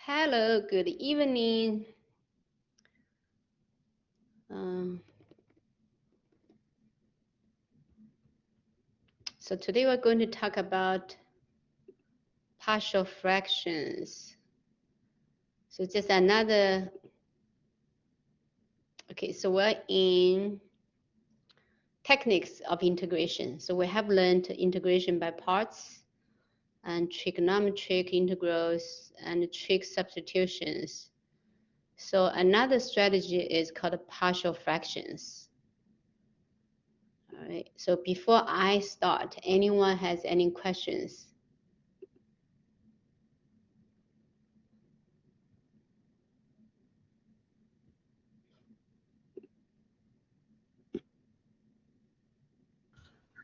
Hello, good evening. So today we're going to talk about partial fractions. So just another, okay, so we're in techniques of integration. So we have learned integration by parts and trigonometric integrals and trig substitutions. So another strategy is called partial fractions. All right, so before I start, anyone has any questions?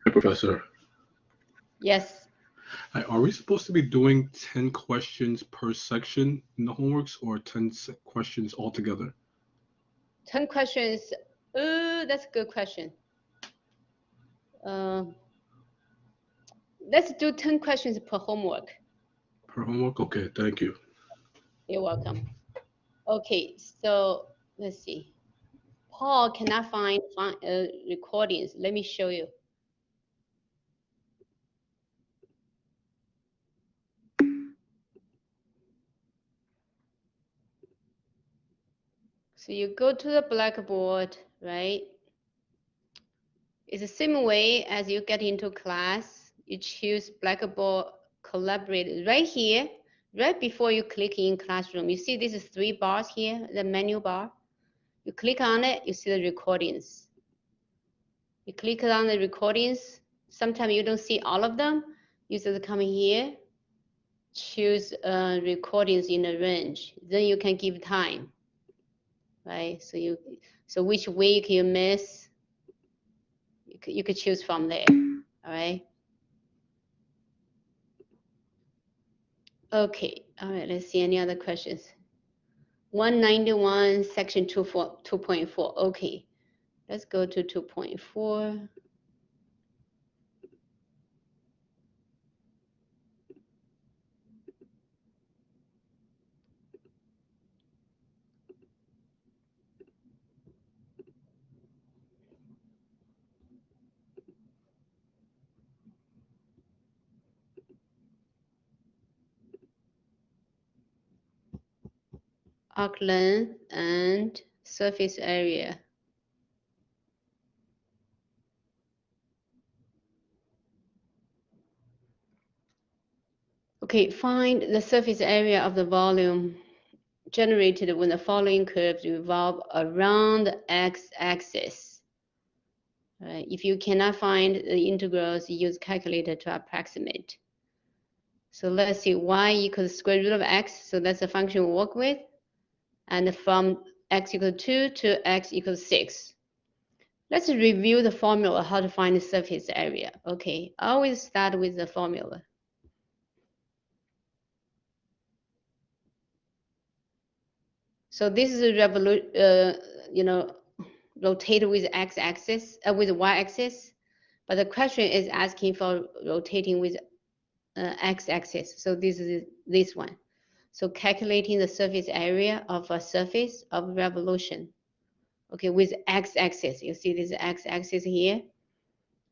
Hi, Professor. Yes. Are we supposed to be doing 10 questions per section in the homeworks or 10 questions altogether? 10 questions. That's a good question. Let's do 10 questions per homework. Per homework? Okay, thank you. You're welcome. Okay, so let's see. Paul cannot find recordings. Let me show you. So you go to the blackboard, right? It's the same way as you get into class. You choose Blackboard Collaborate right here, right before you click in Classroom. You see these 3 bars here, the menu bar. You click on it, you see the recordings. You click on the recordings. Sometimes you don't see all of them. You just come here, choose recordings in a range. Then you can give time, right? So which week you miss, you could choose from there, all right? Okay, all right, let's see any other questions. 191, section 2.4. Okay, let's go to 2.4. Arc length and surface area. Okay, find the surface area of the volume generated when the following curves revolve around the x-axis. Right. If you cannot find the integrals, use calculator to approximate. So let's see, y equals square root of x, so that's the function we work with. And from x equals 2 to x equals 6. Let's review the formula, how to find the surface area. Okay, I always start with the formula. So this is a rotate with x-axis, with y-axis, but the question is asking for rotating with x-axis. So this is this one. So calculating the surface area of a surface of revolution. Okay, with x-axis, you see this x-axis here.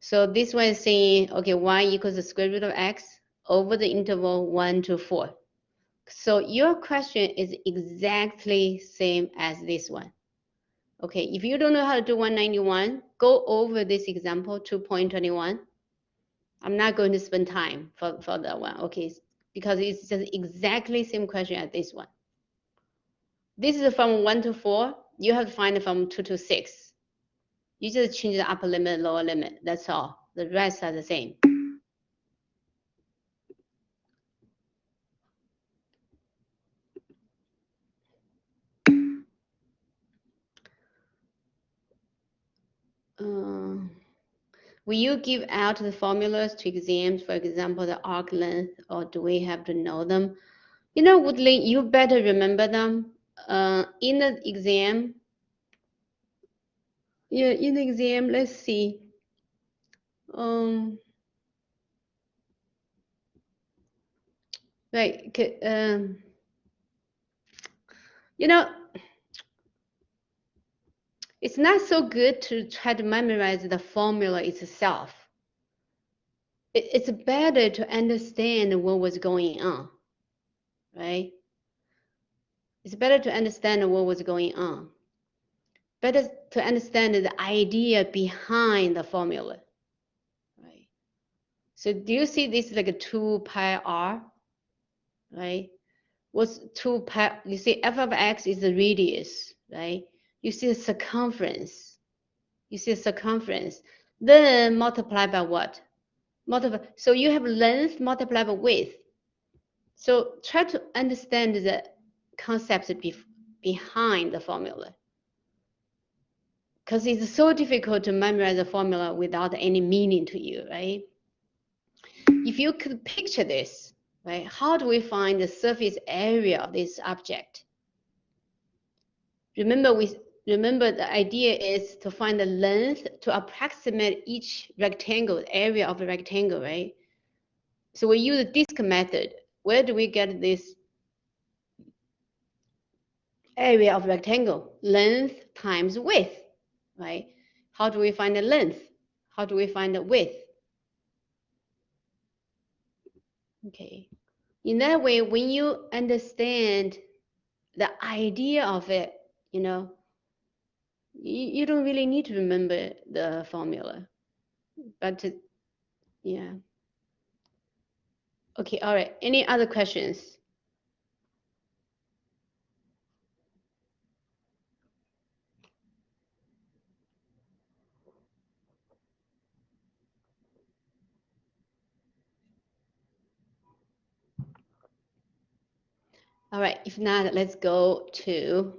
So this one is saying, okay, y equals the square root of x over the interval 1 to 4. So your question is exactly same as this one. Okay, if you don't know how to do 191, go over this example 2.21. I'm not going to spend time for that one, okay, because it's just exactly same question as this one. This is from 1 to 4. You have to find it from 2 to 6. You just change the upper limit, lower limit. That's all. The rest are the same. Will you give out the formulas to exams, for example, the arc length, or do we have to know them? You know, Woodley, you better remember them. In the exam, yeah, in the exam, let's see. Right, You know, it's not so good to try to memorize the formula itself. It's better to understand what was going on, right? It's better to understand what was going on. Better to understand the idea behind the formula, right? So do you see this like a 2 pi r, right? What's 2 pi? You see f of x is the radius, right? You see the circumference. You see the circumference. Then multiply by what? Multiply. So you have length multiplied by width. So try to understand the concepts behind the formula. Because it's so difficult to memorize the formula without any meaning to you, right? If you could picture this, right? How do we find the surface area of this object? Remember the idea is to find the length to approximate each rectangle, area of a rectangle, right? So we use the disk method. Where do we get this area of rectangle? Length times width, right? How do we find the length? How do we find the width? Okay. In that way, when you understand the idea of it, you know, you don't really need to remember the formula. But yeah. Okay, all right. Any other questions? All right, if not, let's go to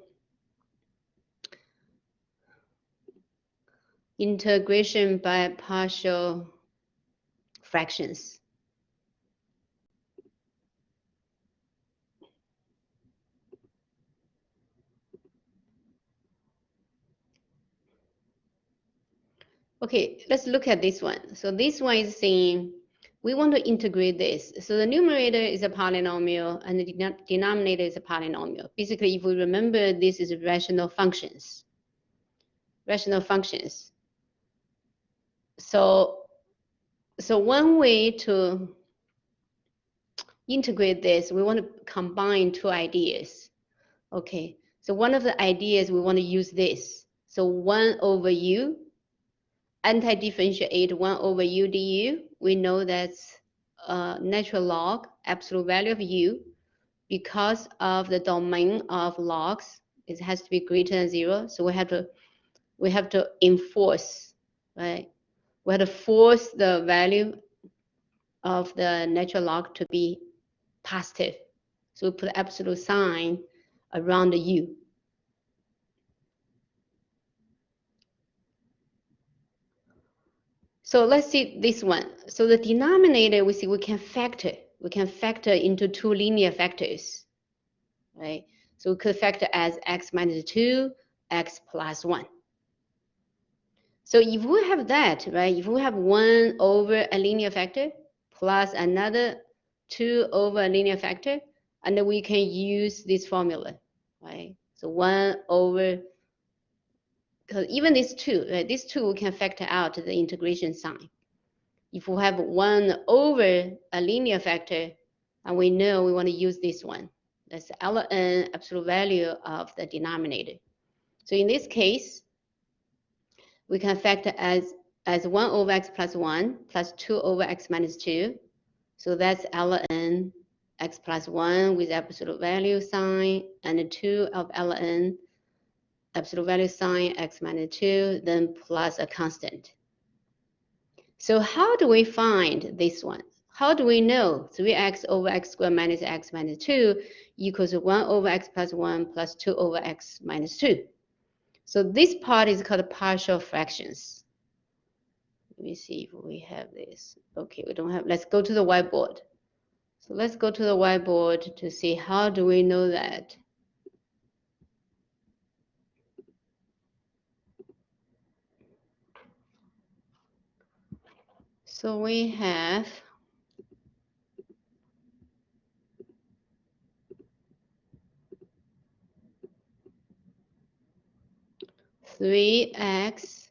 integration by partial fractions. Okay, let's look at this one. So this one is saying we want to integrate this. So the numerator is a polynomial and the denominator is a polynomial. Basically, if we remember, this is rational functions. Rational functions. So one way to integrate this, we want to combine two ideas. Okay, so one of the ideas we want to use this. So 1 over u, anti-differentiate 1 over u du. We know that's natural log, absolute value of u. Because of the domain of logs, it has to be greater than 0. So we have to enforce, right? We have to force the value of the natural log to be positive. So we put absolute sign around the u. So let's see this one. So the denominator, we see we can factor. We can factor into two linear factors, right? So we could factor as x minus 2, x plus 1. So if we have that, right, if we have 1 over a linear factor plus another 2 over a linear factor, and then we can use this formula, right? So 1 over, because even this 2, right, this 2 we can factor out the integration sign. If we have 1 over a linear factor, and we know we want to use this one, that's ln absolute value of the denominator. So in this case, we can factor as 1 over x plus 1 plus 2 over x minus 2. So that's ln x plus 1 with absolute value sign, and 2 of ln absolute value sign x minus 2, then plus a constant. So how do we find this one? How do we know 3x over x squared minus x minus 2 equals 1 over x plus 1 plus 2 over x minus 2? So this part is called partial fractions. Let me see if we have this. Okay, we don't have. Let's go to the whiteboard. So let's go to the whiteboard to see how do we know that. So we have 3x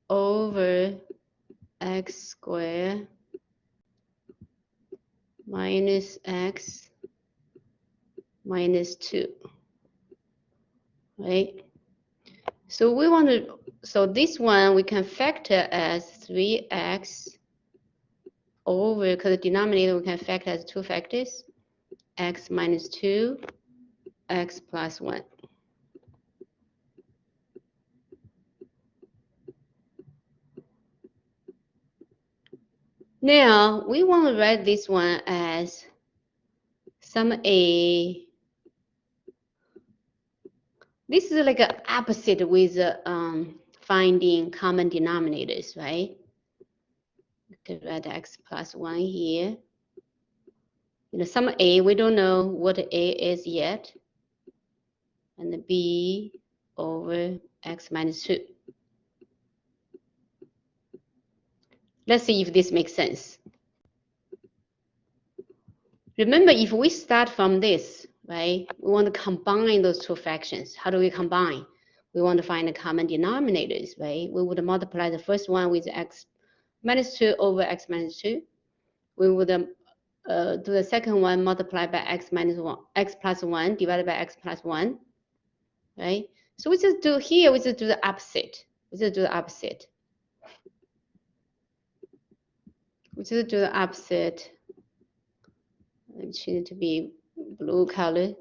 over x squared minus x minus 2, right? So we want to, so this one we can factor as 3x over, because the denominator we can factor as 2 factors, x minus 2, x plus 1. Now we want to write this one as sum A. This is like an opposite with finding common denominators, right? You could write x plus 1 here. You know, sum A, we don't know what A is yet. And the B over x minus 2. Let's see if this makes sense. Remember, if we start from this, right, we want to combine those two fractions. How do we combine? We want to find the common denominators, right? We would multiply the first one with x minus 2 over x minus 2. We would do the second one multiplied by x minus 1, x plus 1 divided by x plus 1, right? So we just do here, we just do the opposite. We just do the opposite. We just do the opposite. I change it to be blue color.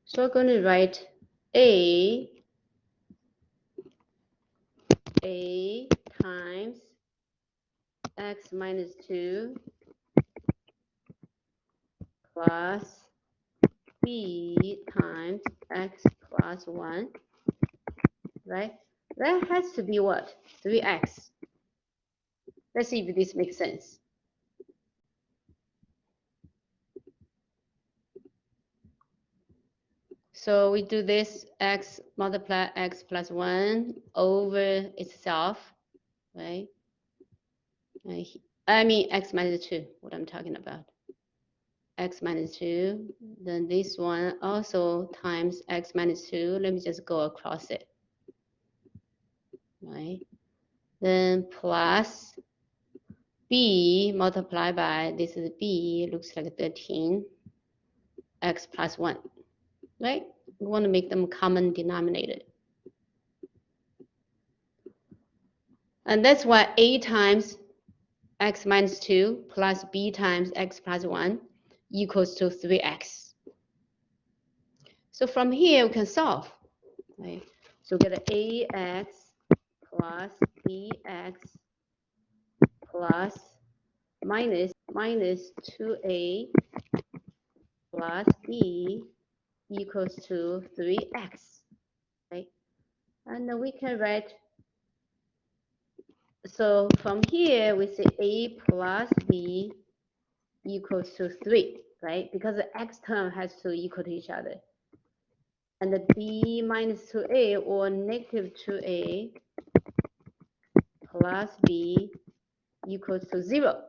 So we're going to write A times x minus 2 plus B times x plus 1, right? That has to be what? 3x. Let's see if this makes sense. So we do this, x multiply x plus 1 over itself, right? I mean x minus 2, what I'm talking about. X minus 2, then this one also times x minus 2. Let me just go across it, right? Then plus b multiplied by, this is b, looks like 13, x plus 1, right? We want to make them common denominator. And that's why a times x minus 2 plus b times x plus 1 equals to 3x. So from here we can solve, right? So we get ax plus bx plus minus 2a plus b equals to 3x, right? And then we can write, so from here we say a plus b equals to 3, right? Because the x term has to equal to each other. And the b minus 2a or negative 2a plus b equals to 0,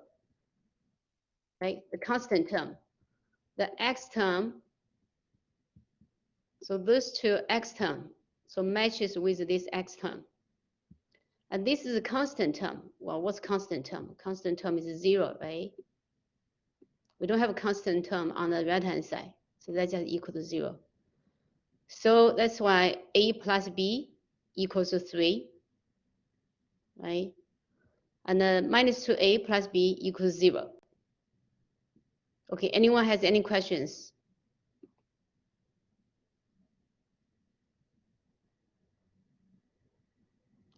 right? The constant term. The x term, so those two x term, so matches with this x term. And this is a constant term. Well, what's constant term? Constant term is 0, right? We don't have a constant term on the right-hand side, so that's just equal to 0. So that's why a plus b equals to 3, right? And then minus 2a plus b equals 0. Okay, anyone has any questions?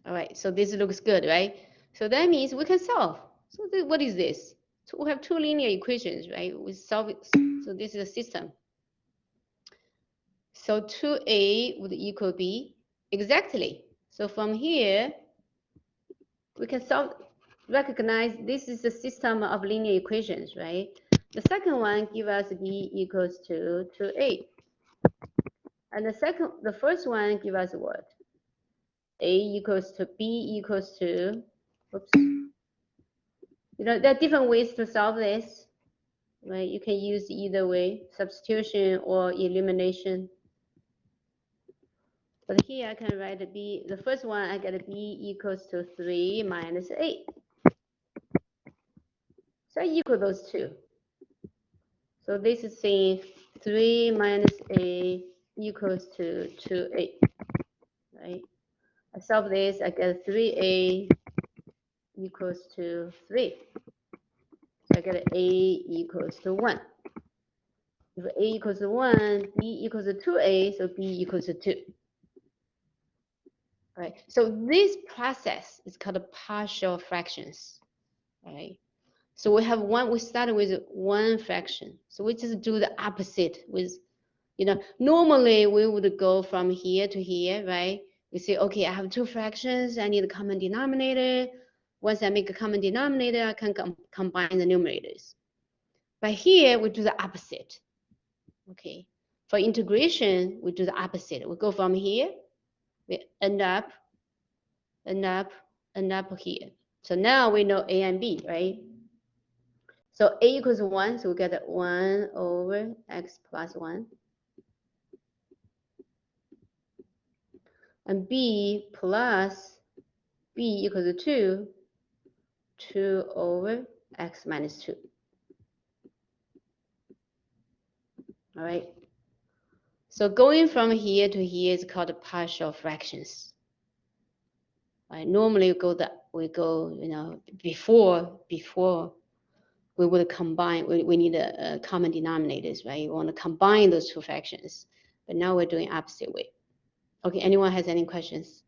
All right, so this looks good, right? So that means we can solve. So what is this? So we have two linear equations, right? We solve it. So this is a system. So 2a would equal b. Exactly. So from here, we can recognize this is a system of linear equations, right? The second one gives us b equals to 2a. And the first one gives us what? A equals to b equals to, oops. You know, there are different ways to solve this, right? You can use either way, substitution or elimination. But here I can write b, the first one I get b equals to 3 minus 8. So I equal those two. So this is saying 3 minus 8 equals to 2a, right? I solve this, I get 3a equals to 3. So I get a equals to 1. If a equals to 1, b equals to 2a, so b equals to 2. Right? So this process is called partial fractions. Right? So we have one, we started with one fraction. So we just do the opposite with, normally we would go from here to here, right? We say, okay, I have two fractions, I need a common denominator. Once I make a common denominator, I can combine the numerators. But here we do the opposite. Okay. For integration, we do the opposite. We go from here, we end up here. So now we know a and b, right? So a equals 1, so we get 1 over x plus 1. And b plus b equals to 2 over x minus 2. All right. So going from here to here is called partial fractions. Right? Normally we go, before we would combine, we need a common denominators, right? We want to combine those two fractions, but now we're doing opposite way. Okay, anyone has any questions?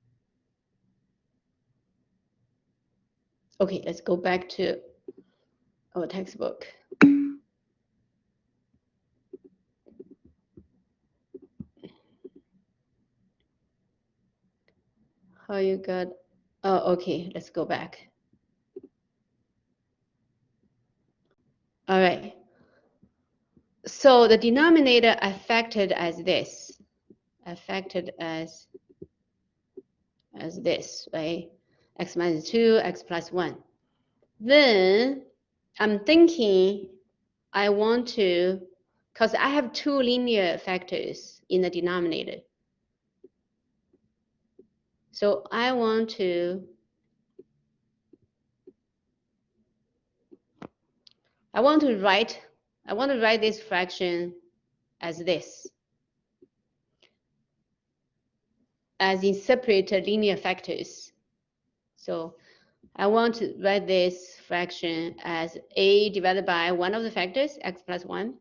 Okay, let's go back to our textbook. How you got, oh, okay, let's go back. All right. So the denominator affected as this, this, right? X minus 2, x plus 1. Then I'm thinking I want to, because I have two linear factors in the denominator. So I want to write this fraction as this, as in separate linear factors. So I want to write this fraction as a divided by one of the factors, x plus 1,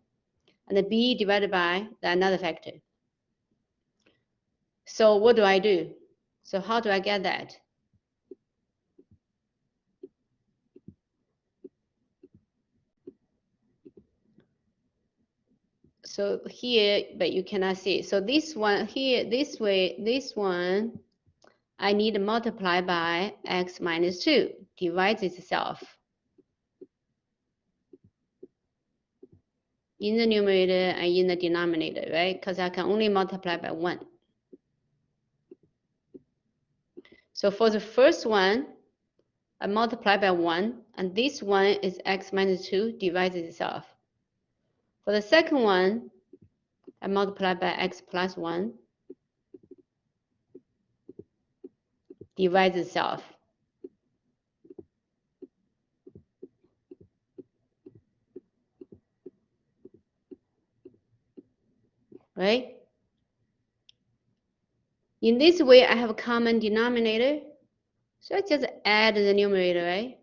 and b divided by another factor. So what do I do? So how do I get that? So here, but you cannot see. So this one here, this one, I need to multiply by x minus 2, divides itself in the numerator and in the denominator, right? Because I can only multiply by 1. So for the first one, I multiply by 1, and this one is x minus 2, divides itself. For the second one, I multiply by x plus 1, divides itself. Right? In this way, I have a common denominator. So I just add the numerator, right?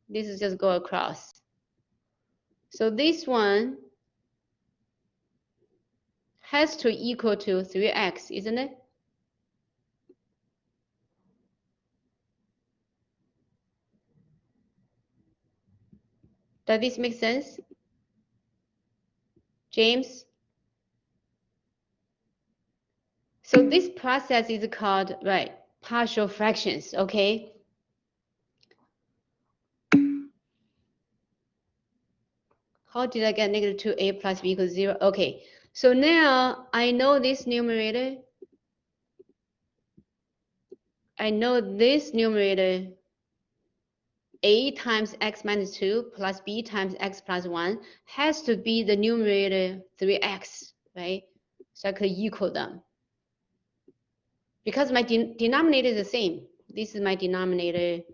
This is just go across. So this one has to equal to 3x, isn't it? Does this make sense? James? So this process is called, right, partial fractions, okay? How did I get negative 2a plus b equals 0? Okay, so now I know this numerator. I know this numerator, a times x minus 2 plus b times x plus 1 has to be the numerator 3x, right? So I could equal them. because my denominator is the same. This is my denominator,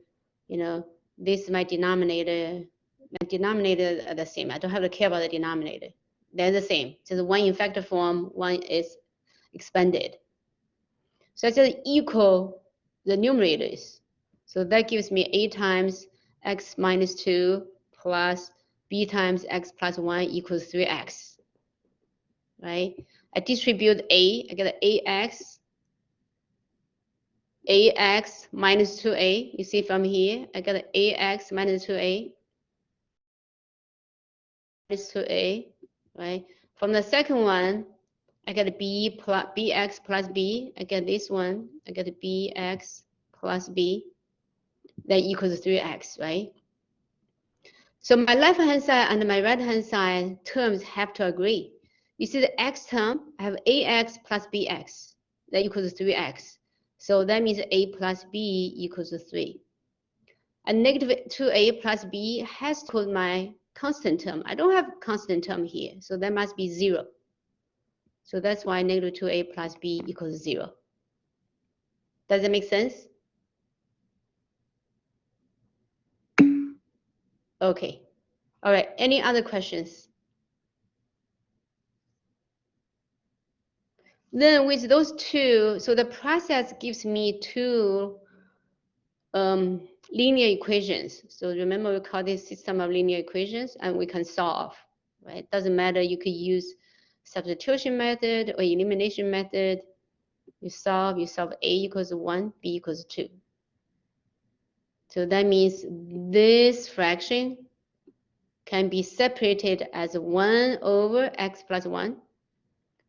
you know, this is my denominator. My denominator are the same. I don't have to care about the denominator. They're the same. Just one in factor form, one is expanded. So I just equal the numerators. So that gives me a times x minus 2 plus b times x plus 1 equals 3x, right? I distribute a, I get ax minus 2a. You see from here, I got ax minus 2a minus 2a, right? From the second one, I get b plus bx plus b. I get this one. I get bx plus b. That equals 3x, right? So my left-hand side and my right-hand side terms have to agree. You see the x term, I have ax plus bx. That equals 3x. So that means a plus b equals 3. And negative 2a plus b has to equal my constant term. I don't have constant term here, so that must be 0. So that's why negative 2a plus b equals 0. Does that make sense? Okay. All right. Any other questions? Then with those two, so the process gives me two linear equations. So remember we call this system of linear equations, and we can solve, right? Doesn't matter, you could use substitution method or elimination method. You solve A equals 1, B equals 2. So that means this fraction can be separated as 1 over x plus 1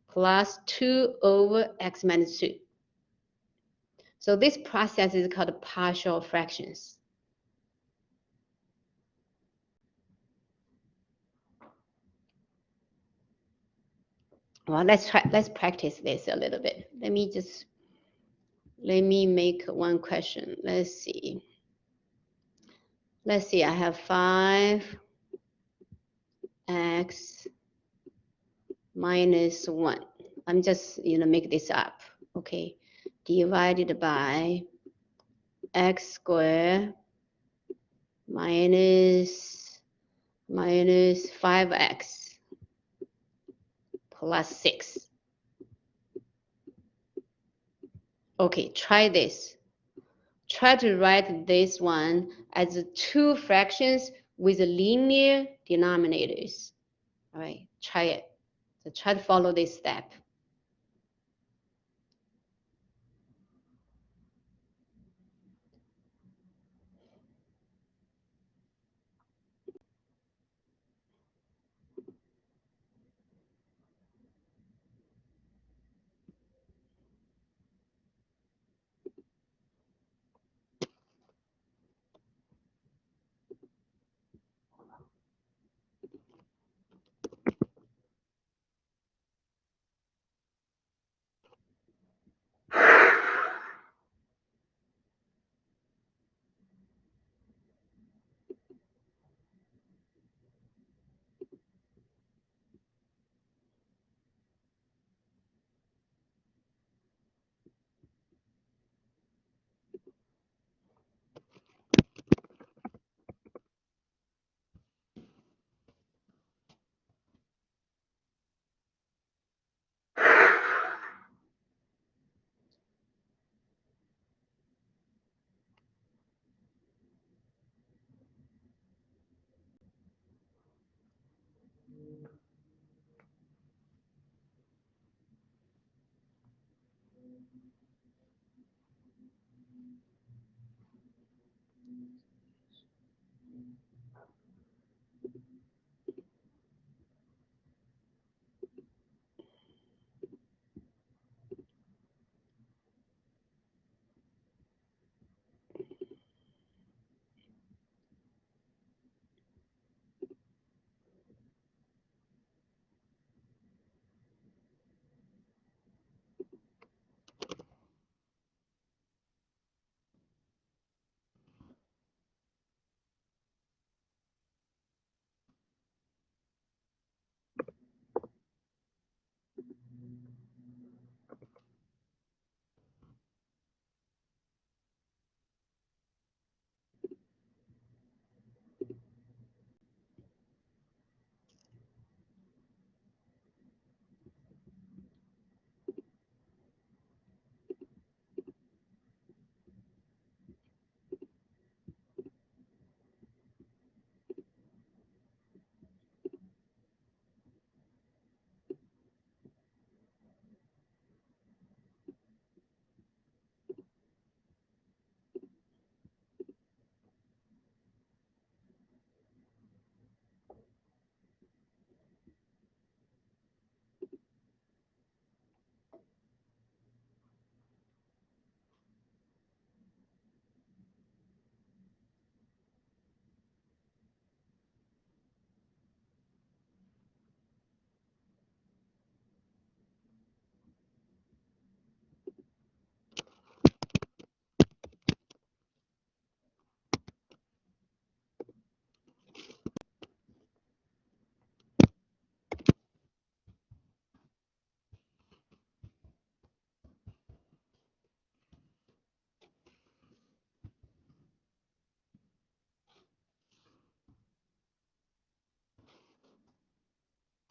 plus 2 over x minus 2. So this process is called partial fractions. Well, let's practice this a little bit. Let me make one question. Let's see. I have 5x minus 1. I'm just, make this up, okay? Divided by x squared minus 5x plus 6. Okay, try this. Try to write this one as two fractions with linear denominators. All right, try it. So try to follow this step.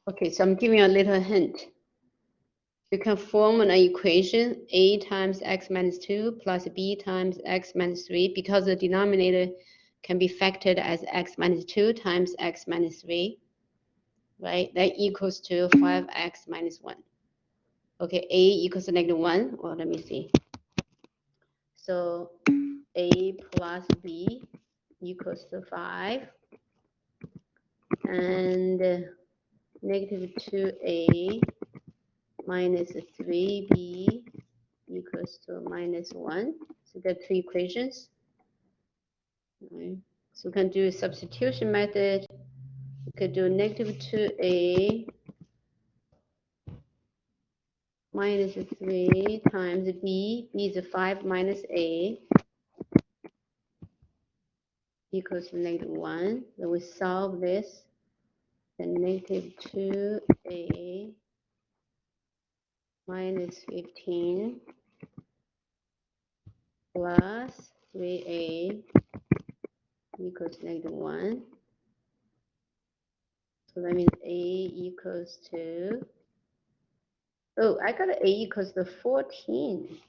Okay, so I'm giving you a little hint. You can form an equation a times x minus 2 plus b times x minus 3 because the denominator can be factored as x minus 2 times x minus 3, right? That equals to 5x minus 1. Okay, a equals to -1. Well, let me see. So a plus b equals to 5. And negative 2a minus 3b equals to -1. So there are 3 equations. Right. So we can do a substitution method. We could do negative 2a minus 3 times b. B is 5 minus a equals to -1. Then we solve this. Then negative 2a minus 15 plus 3a equals -1. So that means a equals to, oh, I got a equals to 14.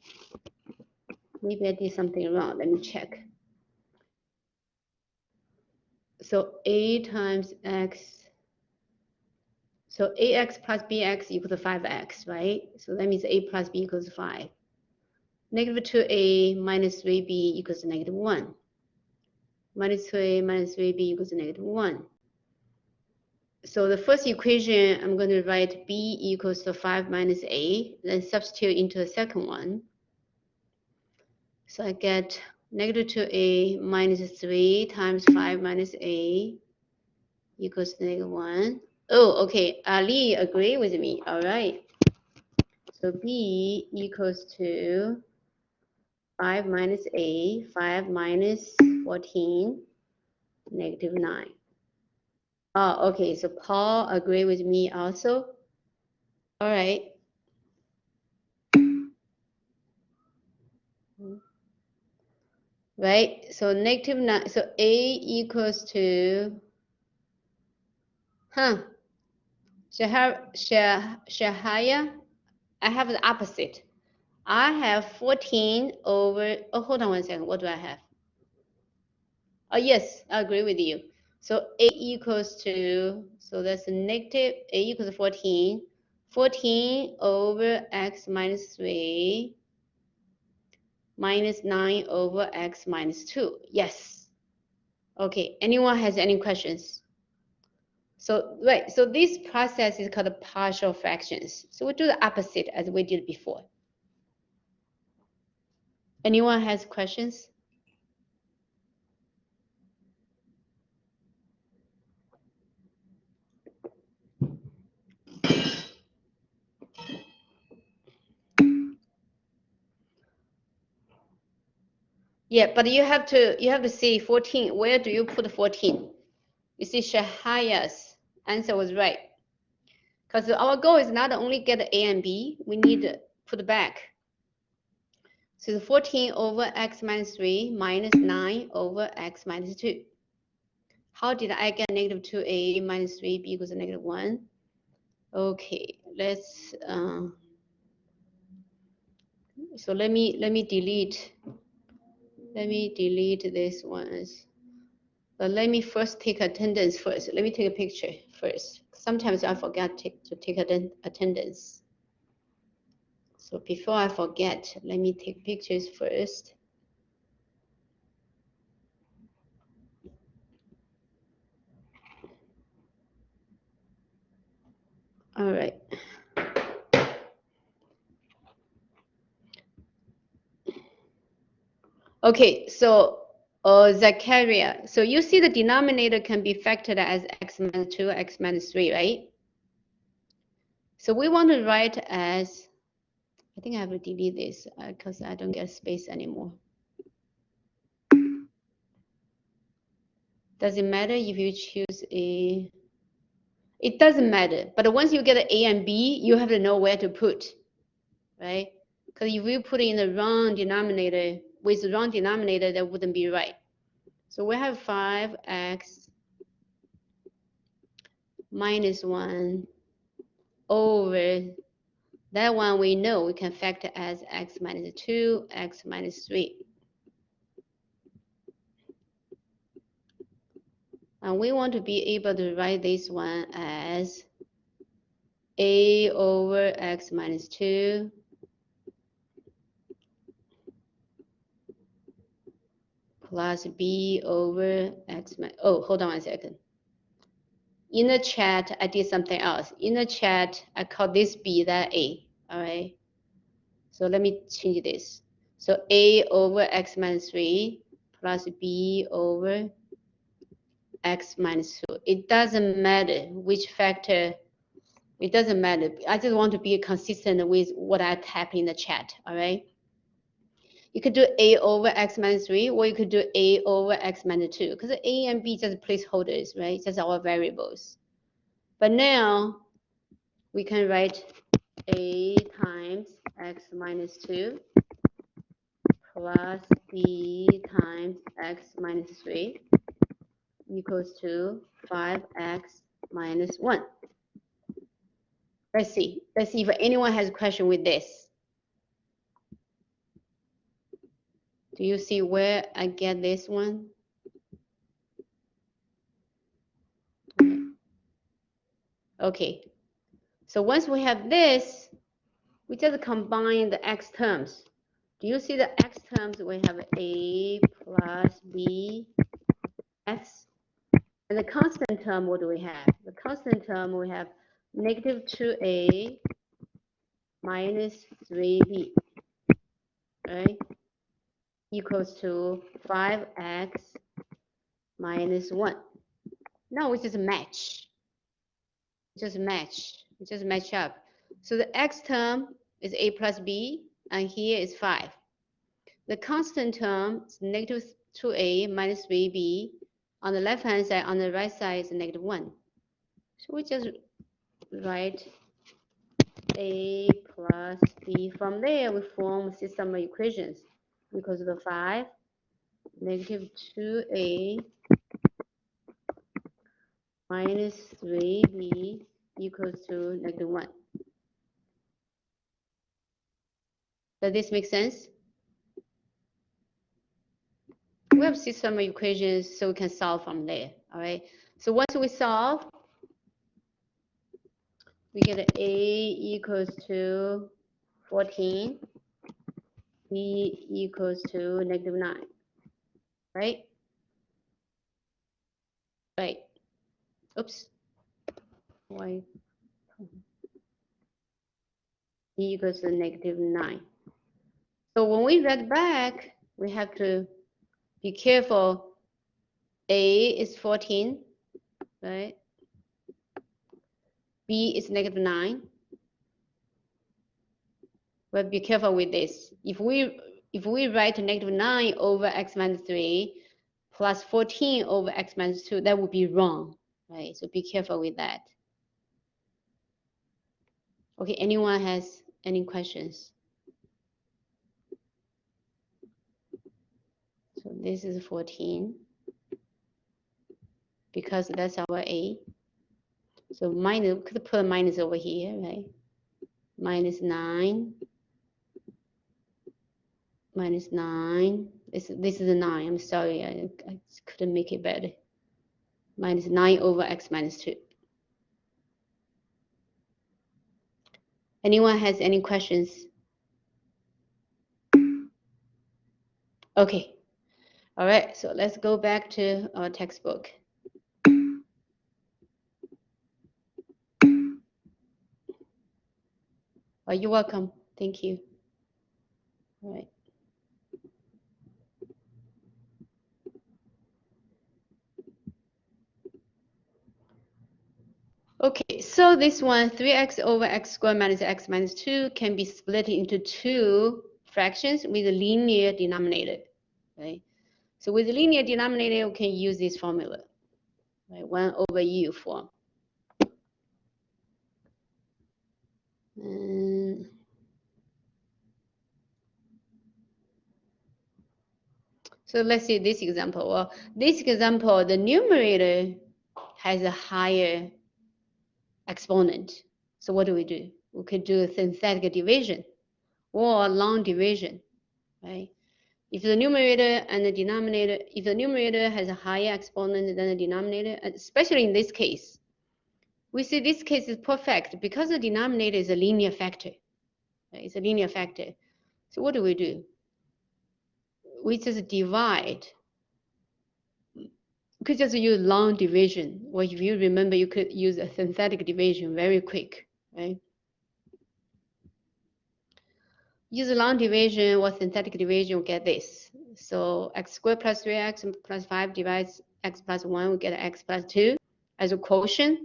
Maybe I did something wrong. Let me check. So a times x, so ax plus bx equals to 5x, right? So that means a plus b equals 5. Negative 2a minus 3b equals to -1. Minus 2a minus 3b equals to -1. So the first equation, I'm going to write b equals to 5 minus a, then substitute into the second one. So I get negative 2a minus 3 times 5 minus a equals to -1. Oh, okay, Ali agree with me. All right. So b equals to 5 minus a, 5 minus 14, -9. Oh, okay, so Paul agree with me also. All right. Right, so -9, so a equals to, Shahaya, I have the opposite. I have 14 over, oh, hold on one second, what do I have? Oh, yes, I agree with you. So a equals to, so that's negative, a equals to 14, 14 over x minus 3 minus 9 over x minus 2. Yes. Okay, anyone has any questions? So, right, so this process is called partial fractions. So we do the opposite as we did before. Anyone has questions? Yeah, but you have to see 14. Where do you put 14? You see, Shahaya's answer was right. Because our goal is not only get A and B, we need to put back. So the 14 over x minus 3 minus 9 over x minus 2. How did I get negative 2a minus 3b equals -1? Okay, let's so let me delete this ones. But let me first take attendance first. Let me take a picture first. Sometimes I forget to take attendance. So before I forget, let me take pictures first. All right. Okay, so Zachariah, so you see the denominator can be factored as x minus 2, x minus 3, right? So we want to write as, I think I have to delete this because I don't get space anymore. Does it matter if you choose a, it doesn't matter, but once you get an A and B, you have to know where to put, right? Because if you put it in the wrong denominator, with the wrong denominator, that wouldn't be right. So we have 5x minus 1 over that one we know we can factor as x minus 2, x minus 3. And we want to be able to write this one as a over x minus 2 plus b over x minus, oh, hold on one second. In the chat, I did something else. In the chat, I call this b, that a, all right? So let me change this. So a over x minus 3 plus b over x minus 2. It doesn't matter which factor. It doesn't matter. I just want to be consistent with what I type in the chat, all right? You could do a over x minus 3, or you could do a over x minus 2, because a and b just placeholders, right? Just our variables. But now we can write a times x minus 2 plus b times x minus 3 equals to 5x minus 1. Let's see if anyone has a question with this. Do you see where I get this one? Okay, so once we have this, we just combine the x terms. Do you see the x terms? We have a plus b x. And the constant term, what do we have? The constant term, we have negative 2a minus 3b, right? Equals to 5x minus 1. Now we just match. Just match up. So the x term is a plus b, and here is 5. The constant term is negative 2a minus 3b. On the left-hand side, on the right side is negative 1. So we just write a plus b. From there, we form system of equations equals to 5, negative 2a minus 3b equals to negative 1. Does this make sense? We have system of equations, so we can solve from there, all right? So once we solve, we get a equals to 14, b equals to negative 9, right? Right. Oops. Why? B equals to negative 9. So when we write back, we have to be careful. A is 14, right? B is negative 9. But be careful with this. If we write negative 9 over x minus 3 plus 14 over x minus 2, that would be wrong, right? So be careful with that. Okay, anyone has any questions? So this is 14 because that's our A. So minus, we could put a minus over here, right? Minus 9. Minus 9. This is a 9. I'm sorry, I couldn't make it better. Minus 9 over x minus 2. Anyone has any questions? Okay. All right, so let's go back to our textbook. Oh, you're welcome. Thank you. All right. Okay, so this one, 3x over x squared minus x minus 2 can be split into two fractions with a linear denominator, right? So with a linear denominator, we can use this formula, right? 1 over u form. So let's see this example. Well, this example, the numerator has a higher exponent. So what do? We could do a synthetic division or long division, right? If the numerator and the denominator, if the numerator has a higher exponent than the denominator, especially in this case, we see this case is perfect because the denominator is a linear factor. Right? It's a linear factor. So what do? We just divide. You could just use long division, or if you remember, you could use a synthetic division very quick, right? Use long division or synthetic division, we get this. So x squared plus 3x plus 5 divides x plus 1, we get x plus 2 as a quotient.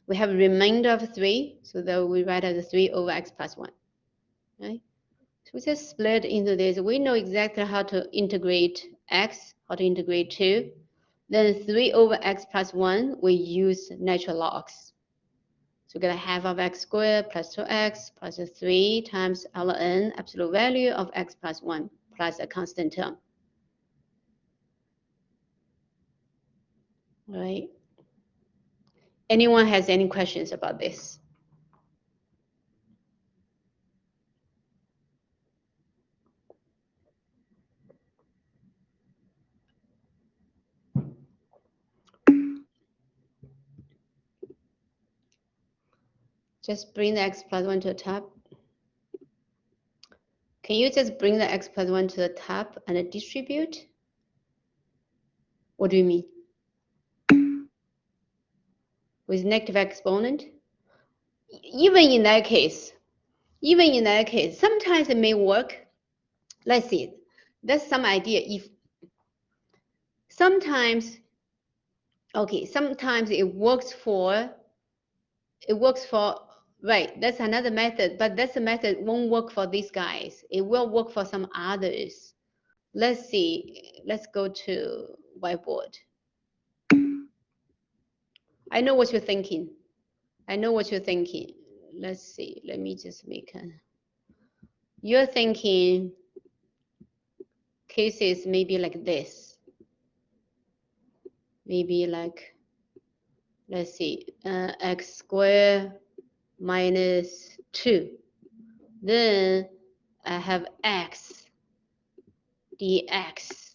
We have a remainder of 3, so that we write as 3 over x plus 1, right? So we just split into this. We know exactly how to integrate x, how to integrate 2. Then 3 over x plus 1, we use natural logs. So we get a half of x squared plus 2x plus 3 times ln absolute value of x plus 1 plus a constant term. All right. Anyone has any questions about this? Just bring the x plus 1 to the top. Can you just bring the x plus 1 to the top and distribute? What do you mean? With negative exponent? Even in that case, sometimes it may work. Let's see. That's some idea. If sometimes, okay, sometimes it works for, right, that's another method, but that's a method won't work for these guys. It will work for some others. Let's see, let's go to whiteboard. I know what you're thinking. Let's see, let me just make a, you're thinking cases maybe like this. Maybe like, let's see, x squared minus 2. Then I have x dx.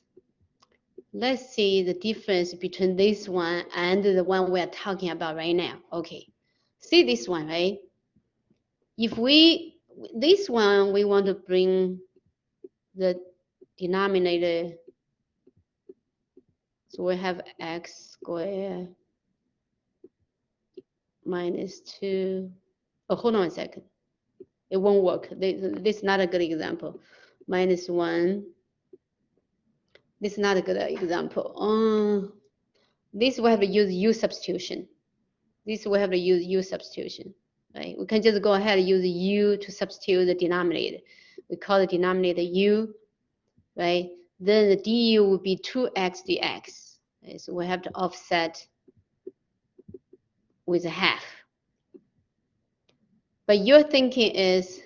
Let's see the difference between this one and the one we're talking about right now. Okay, see this one, right? If this one, we want to bring the denominator. So we have x squared minus 2. Oh, hold on a second. It won't work. This is not a good example. Minus 1. This is not a good example. This we have to use u substitution. Right? We can just go ahead and use u to substitute the denominator. We call the denominator u, right? Then the du will be 2x dx. Right? So we have to offset with a half. But your thinking is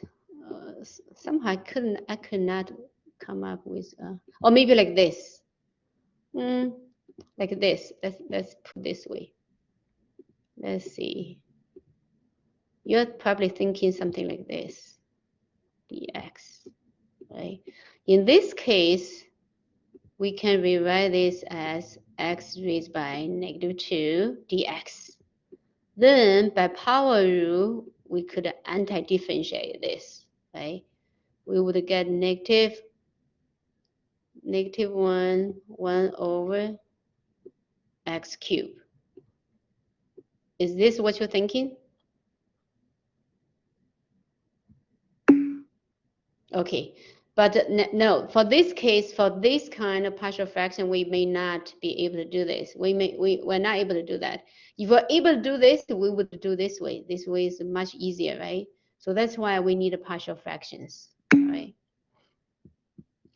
somehow I could not come up with, or maybe like this. Like this. Let's put this way. Let's see. You're probably thinking something like this, dx, right? In this case, we can rewrite this as x raised by negative 2 dx. Then by power rule, we could anti-differentiate this, right? We would get negative 1 over x cubed. Is this what you're thinking? Okay, but no, for this case, for this kind of partial fraction, we may not be able to do this. We're not able to do that. If we're able to do this, we would do this way. This way is much easier, right? So that's why we need partial fractions, right?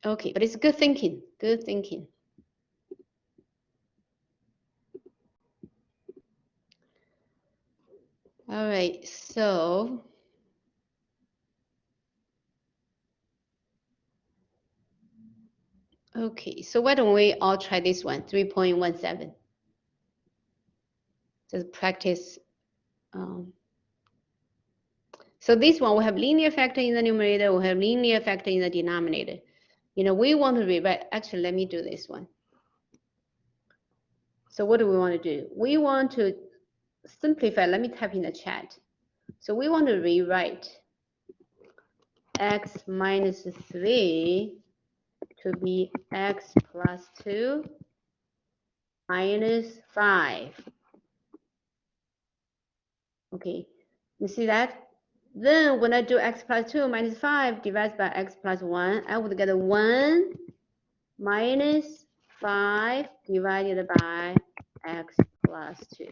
Okay, but it's good thinking, good thinking. All right, so okay, so why don't we all try this one, 3.17. Just practice So this one, we have linear factor in the numerator, we have linear factor in the denominator. You know, we want to rewrite, actually, let me do this one. So what do we want to do? We want to simplify, let me type in the chat. So we want to rewrite x minus 3 to be x plus 2 minus 5. Okay, you see that? Then when I do x plus 2 minus 5 divided by x plus 1, I would get 1 minus 5 divided by x plus 2.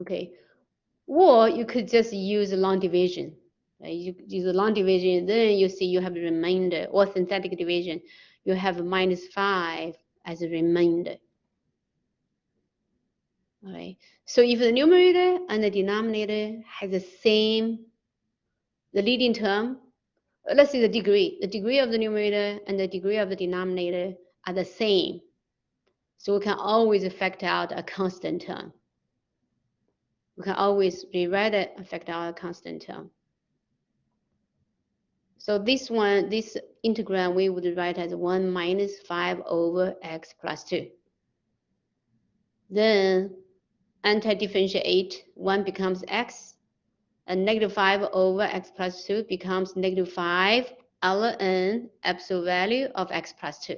Okay, or you could just use long division. Right? You use a long division, then you see you have a remainder, or synthetic division. You have minus 5 as a remainder. All right. So if the numerator and the denominator has the same, the leading term, let's see the degree of the numerator and the degree of the denominator are the same. So we can always factor out a constant term. We can always rewrite it and factor out a constant term. So this one, this integral, we would write as 1 minus 5 over x plus 2. Then anti-differentiate, 1 becomes x, and negative 5 over x plus 2 becomes negative 5 ln absolute value of x plus 2.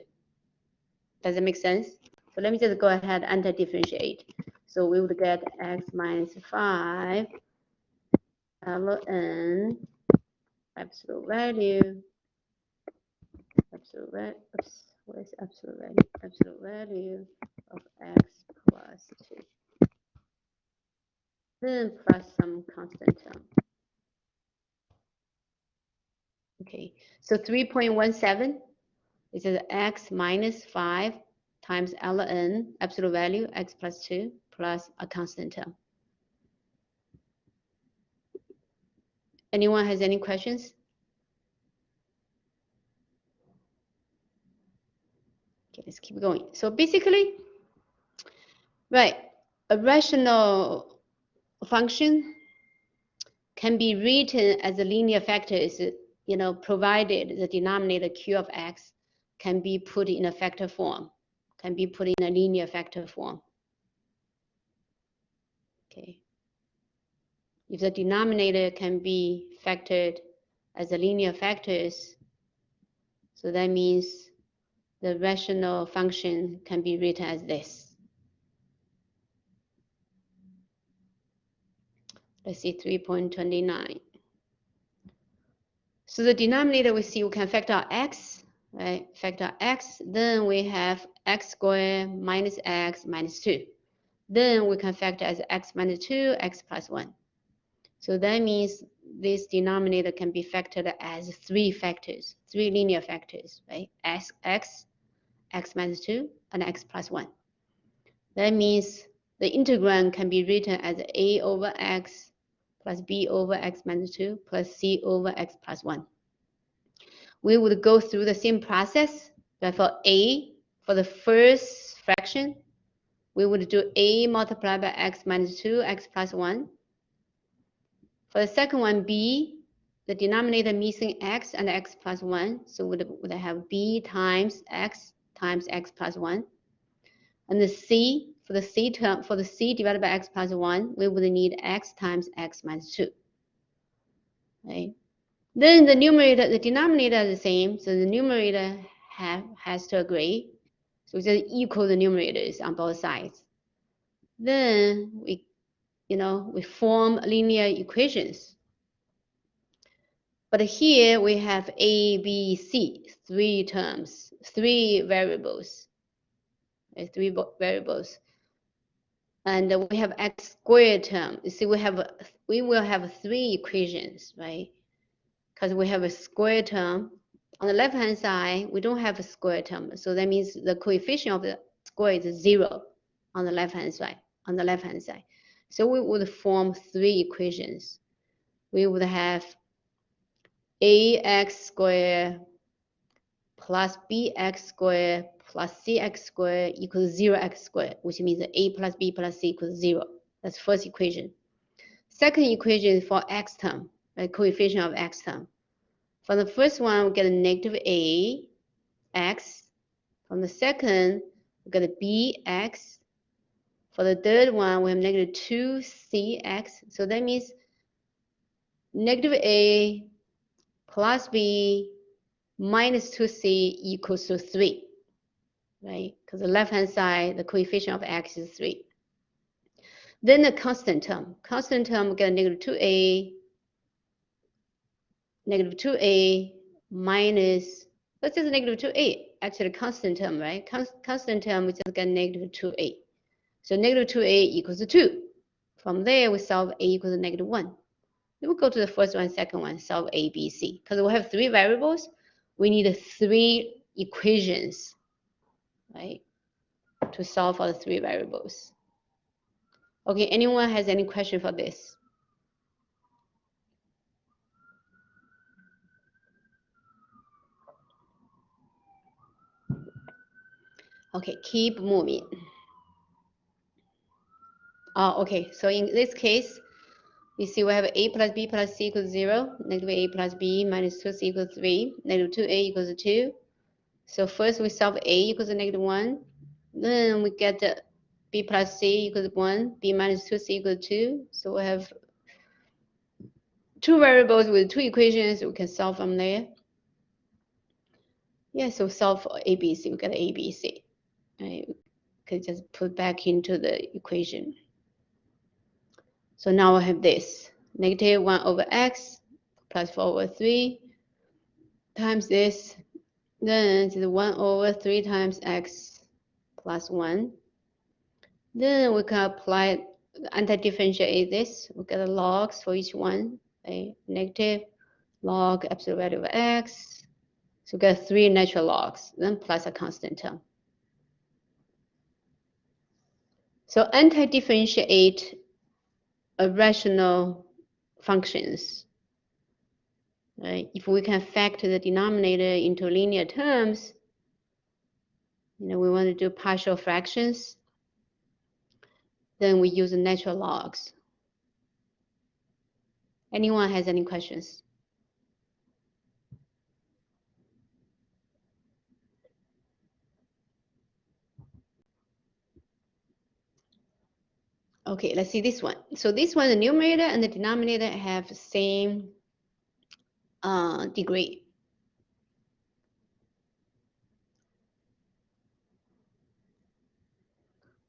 Does that make sense? So let me just go ahead and anti-differentiate. So we would get x minus 5 ln absolute value oops, what is absolute value? Absolute value of x plus 2. Then plus some constant term. Okay, so 3.17 is x minus 5 times ln absolute value x plus 2 plus a constant term. Anyone has any questions? Okay, let's keep going. So basically, right, a rational function can be written as a linear factors, you know, provided the denominator q of x can be put in a factor form, can be put in a linear factor form. Okay. If the denominator can be factored as a linear factors, so that means the rational function can be written as this. Let's see, 3.29. So the denominator we see we can factor out x, right? Factor x, then we have x squared minus x minus 2. Then we can factor as x minus 2, x plus 1. So that means this denominator can be factored as 3 factors, 3 linear factors, right? X minus 2, and x plus 1. That means the integrand can be written as a over x plus b over x minus 2 plus c over x plus 1. We would go through the same process, but for a, for the first fraction, we would do a multiplied by x minus 2, x plus 1. For the second one, b, the denominator missing x and x plus 1, so we would have b times x plus 1. And the c, for the c term, for the c divided by x plus 1, we would need x times x minus 2. Right? Then the numerator, the denominator is the same, so the numerator has to agree. So we just equal the numerators on both sides. Then we form linear equations. But here we have A, B, C, 3 terms, 3 variables, 3 variables. And we have x squared term. You see, we will have 3 equations, right? Because we have a square term. On the left-hand side, we don't have a square term. So that means the coefficient of the square is 0 on the left-hand side. So we would form 3 equations. We would have ax squared plus bx squared plus cx squared equals 0x squared, which means a plus b plus c equals 0. That's first equation. Second equation is for x term, right? Coefficient of x term. For the first one, we get a negative a x. From the second, we get a bx. For the third one, we have negative 2cx. So that means negative a plus b minus 2c equals to 3, right? Because the left-hand side, the coefficient of x is 3. Then the constant term. Constant term, we get a negative 2a minus, let's just negative 2a. Actually, constant term, right? Constant term, we just get negative 2a. So negative 2a equals to 2. From there, we solve a equals to negative 1. Then we go to the first one, second one, solve a, b, c. Because we have 3 variables, we need 3 equations, right, to solve for the 3 variables. Okay, anyone has any question for this? Okay, keep moving. Oh, okay, so in this case, we see we have a plus b plus c equals 0, negative a plus b minus 2c equals 3, negative 2a equals 2. So first we solve a equals negative 1, then we get the b plus c equals 1, b minus 2c equals 2. So we have 2 variables with 2 equations, we can solve from there. Yeah, so solve for ABC, we get ABC. Right? We can just put back into the equation. So now I have this, negative 1 over x plus 4 over 3 times this. Then it's 1 over 3 times x plus 1. Then we can apply, anti-differentiate this. We get the logs for each one. Okay? Negative log absolute value of x. So we get 3 natural logs, then plus a constant term. So anti-differentiate irrational functions. Right? If we can factor the denominator into linear terms, we want to do partial fractions, then we use natural logs. Anyone has any questions? Okay, let's see this one. So this one, the numerator and the denominator have the same degree.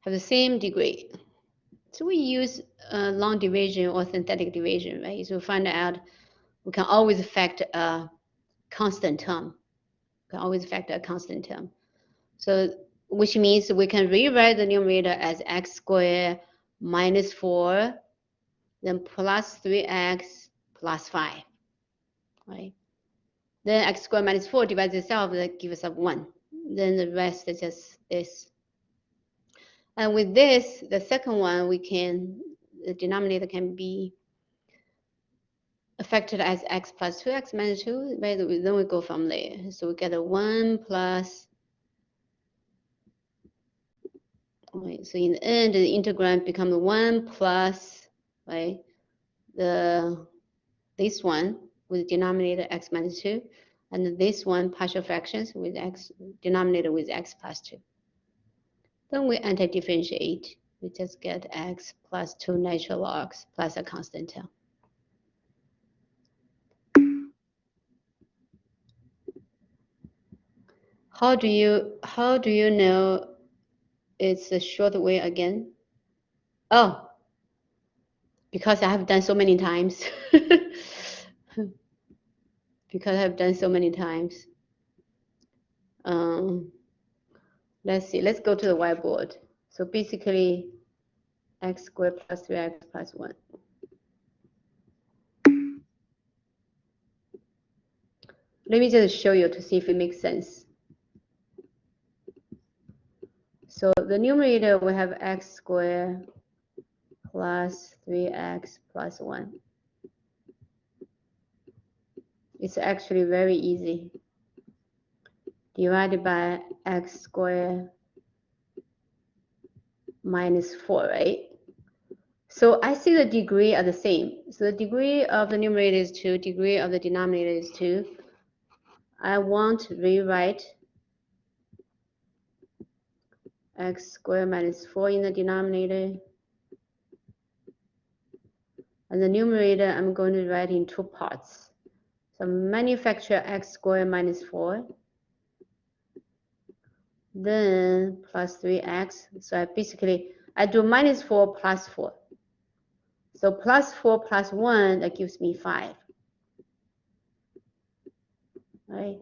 Have the same degree. So we use long division or synthetic division, right? So find out we can always factor a constant term. We can always factor a constant term. So which means we can rewrite the numerator as x squared minus 4, then plus 3x plus 5, right? Then x squared minus 4 divides itself, that gives us 1. Then the rest is just this. And with this, the second one, the denominator can be affected as x plus 2x minus 2, right? Then we go from there. So we get a 1 plus, right? So in the end, the integrand becomes 1 plus, right? This one with denominator x minus 2, and this one partial fractions with x, denominator with x plus 2. Then we anti-differentiate. We just get x plus 2 natural logs plus a constant term. How do you know it's a short way again? Oh, because I have done so many times. Because I've done so many times. Let's see, let's go to the whiteboard. So basically, x squared plus 3x plus 1. Let me just show you to see if it makes sense. So the numerator, we have x squared plus 3x plus 1. It's actually very easy. Divided by x squared minus 4, right? So I see the degree are the same. So the degree of the numerator is 2, degree of the denominator is 2. I want to rewrite x squared minus 4 in the denominator. And the numerator, I'm going to write in 2 parts. So manufacture x squared minus 4. Then plus 3x. So I do minus 4 plus 4. So plus 4 plus 1, that gives me 5. Right?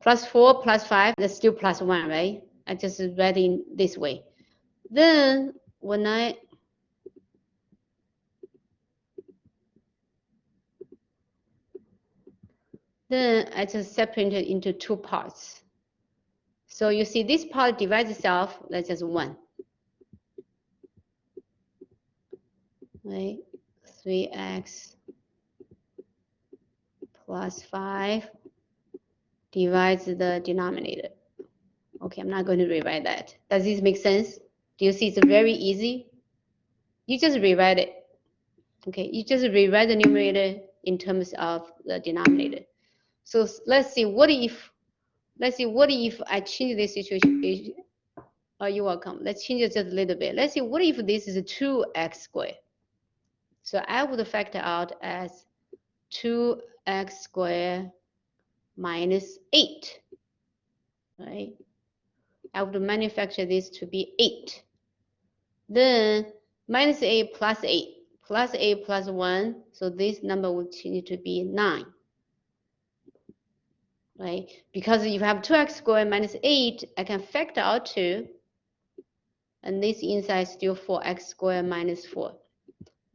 Plus 4 plus 5, that's still plus 1, right? I just read in this way. Then when I just separate it into 2 parts. So you see this part divides itself, that's just 1. Right? 3x plus 5 divides the denominator. Okay, I'm not going to rewrite that. Does this make sense? Do you see it's very easy? You just rewrite it. Okay, you just rewrite the numerator in terms of the denominator. So let's see what if I change this situation. Oh, you're welcome. Let's change it just a little bit. Let's see what if this is 2x squared. So I would factor out as 2x squared minus 8. Right? I would manufacture this to be 8. Then minus 8 plus 8 plus 8 plus 1. So this number will change to be 9. Right? Because if you have 2x squared minus 8, I can factor out 2. And this inside is still 4x squared minus 4.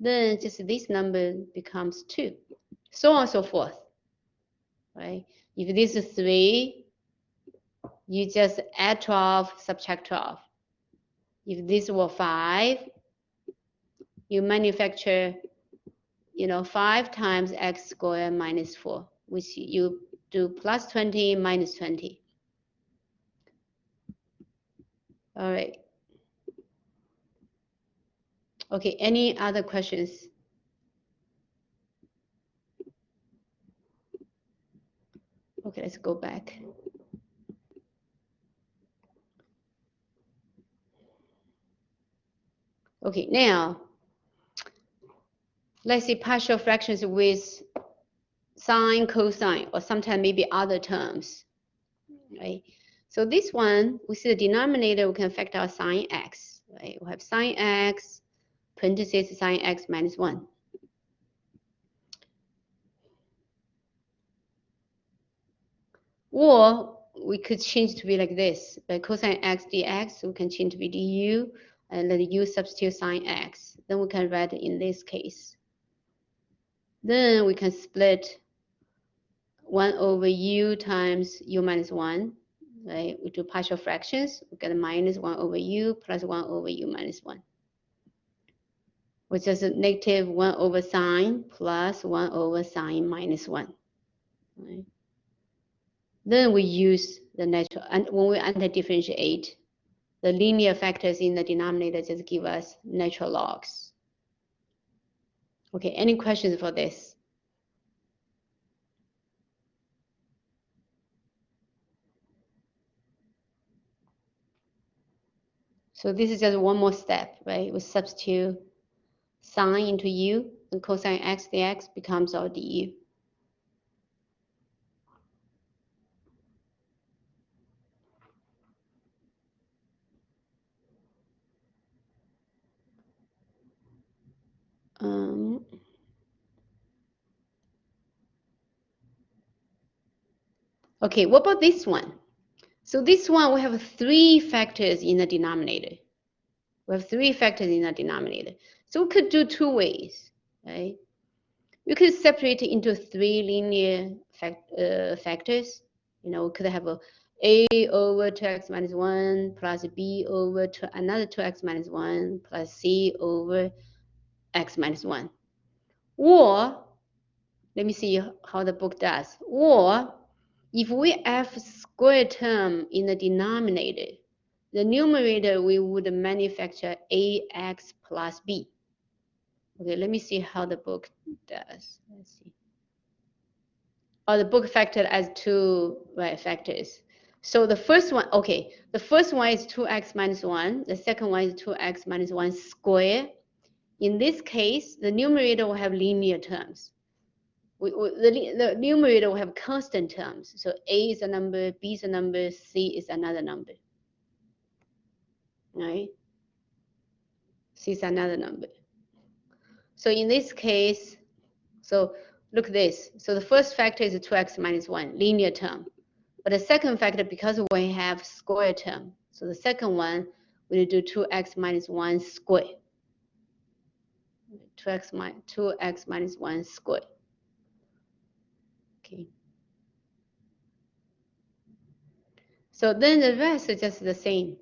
Then just this number becomes 2. So on and so forth. Right? If this is 3, you just add 12, subtract 12. If this were 5, you manufacture 5 times x squared minus 4, which you do plus 20 minus 20. All right. Okay, any other questions? Okay, let's go back. Okay, now let's see partial fractions with sine, cosine, or sometimes maybe other terms, right? So this one, we see the denominator, we can factor out sine x, right? We have sine x, parentheses sine x minus 1. Or we could change to be like this, cosine x dx, we can change to be du, and let u substitute sine x. Then we can write in this case. Then we can split 1 over u times u minus 1. Right? We do partial fractions. We get minus 1 over u plus 1 over u minus 1. Which is a negative 1 over sine plus 1 over sine minus 1. Right? Then we use the natural, and when we anti-differentiate, the linear factors in the denominator just give us natural logs. Okay, any questions for this? So this is just one more step, right? We substitute sine into u, and cosine x dx becomes our du. Okay, what about this one? So this one, we have 3 factors in the denominator. We have 3 factors in the denominator. So we could do 2 ways, right? We could separate it into 3 linear factors. We could have a over 2x minus 1 plus b over another 2x minus 1 plus c over x minus 1. Or, let me see how the book does. Or, if we have square term in the denominator, the numerator, we would manufacture ax plus b. Okay, let me see how the book does. Let's see. Oh, the book factored as two factors. So the first one, okay, the first one is 2x minus 1. The second one is 2x minus 1 squared. In this case, the numerator will have linear terms. The numerator will have constant terms. So a is a number, b is a number, c is another number. Right? C is another number. So in this case, so look at this. So the first factor is 2x minus 1, linear term. But the second factor, because we have square term, so the second one, we do 2x minus 1 squared. 2x minus 1 squared. Okay. So then the rest is just the same.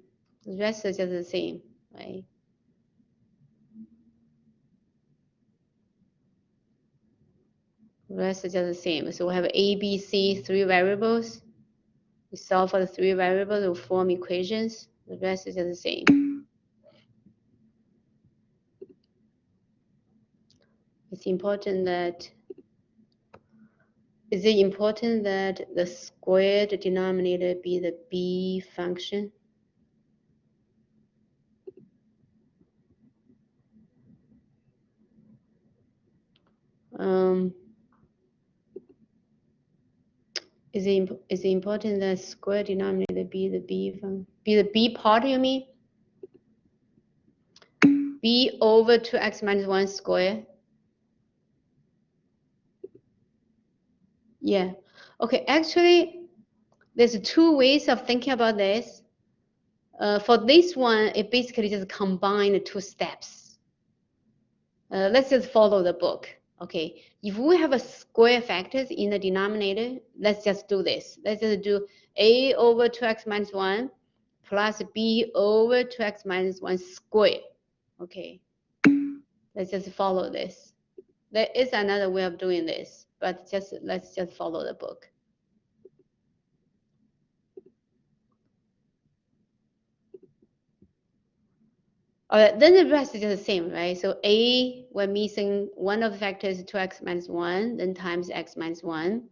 The rest is just the same, right? The rest is just the same. So we have A, B, C, 3 variables. We solve for the 3 variables, we form equations. The rest is just the same. It's important that, is it important that the squared denominator be the b function? Is it important that square denominator be the b part, you mean? B over 2x minus 1 squared. Yeah. Okay, actually, there's 2 ways of thinking about this. For this one, it basically just combine the 2 steps. Let's just follow the book. Okay, if we have a square factors in the denominator, let's just do this. Let's just do a over 2x minus 1 plus b over 2x minus 1 squared. Okay, let's just follow this. There is another way of doing this, but let's just follow the book. All right, then the rest is just the same, right? So a, we're missing one of the factors, 2x minus 1, then times x minus 1.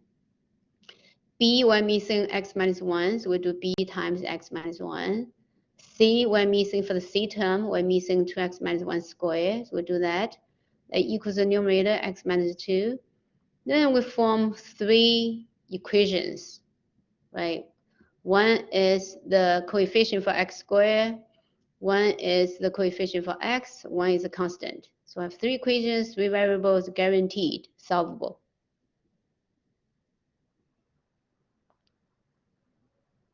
B, we're missing x minus 1, so we do b times x minus 1. C, we're missing for the c term, we're missing 2x minus 1 squared, so we do that. That equals the numerator, x minus 2. Then we form 3 equations, right? One is the coefficient for x squared. One is the coefficient for x, one is a constant. So I have 3 equations, 3 variables, guaranteed, solvable.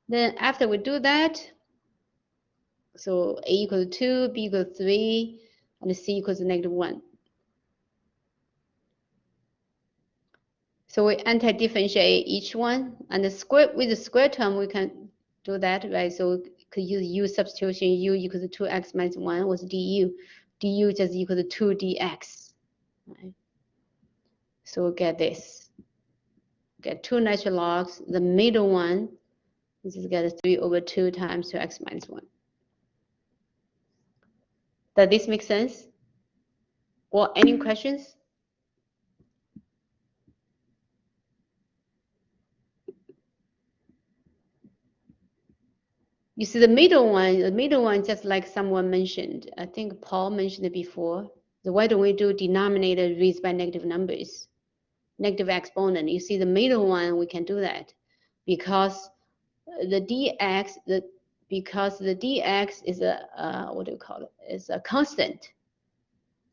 Then after we do that, so a equals 2, b equals 3, and c equals -1. So we anti-differentiate each one, and with the square term, we can do that, right? So we could use u substitution, u equals 2x minus 1 was du. Du just equals 2 dx, right? So we'll get this. Get 2 natural logs. The middle one, we just get 3 over 2 times 2x minus 1. Does this make sense? Or any questions? You see the middle one, just like someone mentioned, I think Paul mentioned it before. So why don't we do denominator raised by negative numbers, negative exponent? You see the middle one, we can do that because the dx, is a, what do you call it? It's a constant,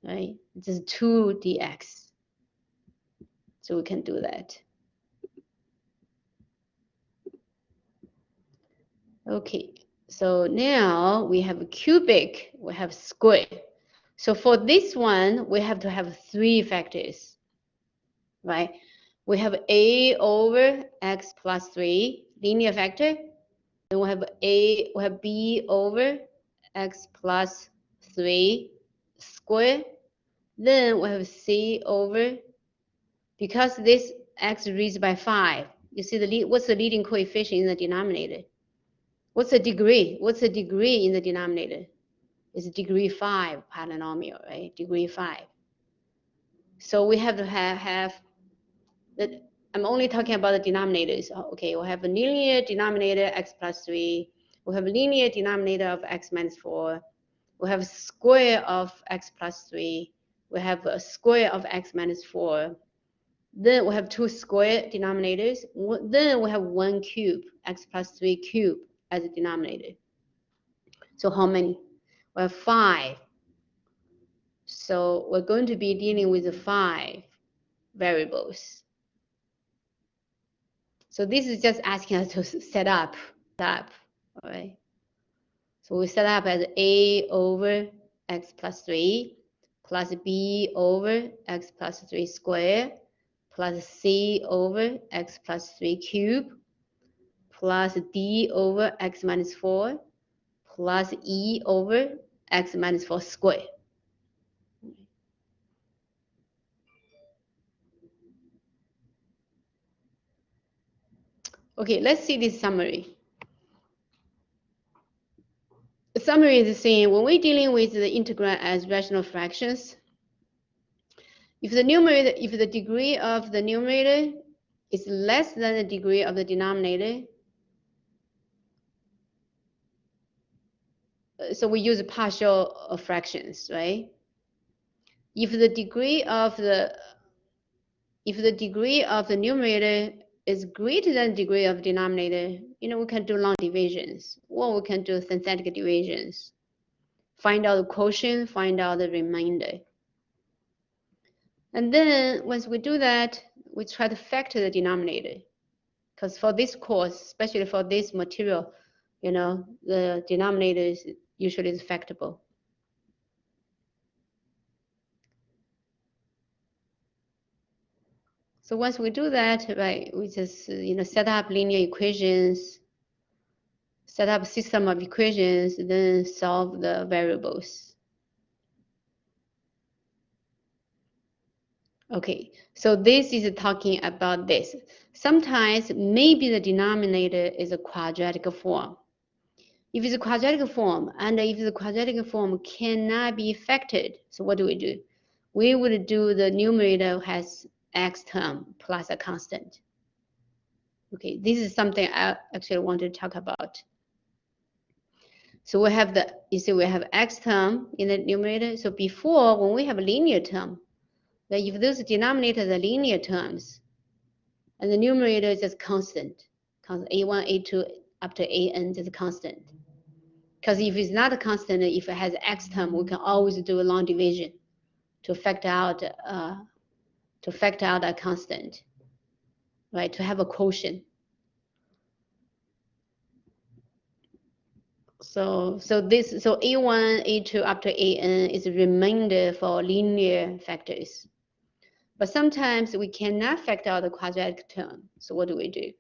right? It's just 2 dx. So we can do that. Okay, so now we have a cubic, we have square. So for this one, we have to have 3 factors, right? We have a over x plus 3, linear factor. Then we have b over x plus 3 square. Then we have c over, because this x raised by 5, you see what's the leading coefficient in the denominator? What's the degree? What's the degree in the denominator? It's degree 5 polynomial, right? Degree 5. So we have to have that. I'm only talking about the denominators. Okay, we'll have a linear denominator x plus 3. We'll have a linear denominator of x minus 4. We have a square of x plus 3. We have a square of x minus 4. Then we have 2 square denominators. Then we have 1 cube, x plus 3 cube as a denominator. So how many? We have 5. So we're going to be dealing with 5 variables. So this is just asking us to set up, all right? So we set up as a over x plus 3 plus b over x plus 3 square plus c over x plus 3 cube plus d over x minus 4 plus e over x minus 4 square. Okay, let's see this summary. The summary is saying when we're dealing with the integral as rational fractions, if the degree of the numerator is less than the degree of the denominator, so we use partial fractions, right? If the degree of the numerator is greater than the degree of the denominator, we can do long divisions, or we can do synthetic divisions. Find out the quotient, find out the remainder. And then once we do that, we try to factor the denominator. Because for this course, especially for this material, the denominator is usually factorable. So once we do that, right, we just set up linear equations, set up a system of equations, then solve the variables. Okay, so this is talking about this. Sometimes maybe the denominator is a quadratic form. If it's a quadratic form, and if the quadratic form cannot be factored, so what do? We would do the numerator has x term plus a constant. Okay, this is something I actually want to talk about. So we have we have x term in the numerator. So before, when we have a linear term, that if those denominators are linear terms, and the numerator is just constant a1, a2 up to an just constant. Because if it's not a constant, if it has x term, we can always do a long division to factor out a constant, right? To have a quotient. So a1, a2 up to an is a remainder for linear factors. But sometimes we cannot factor out the quadratic term. So what do?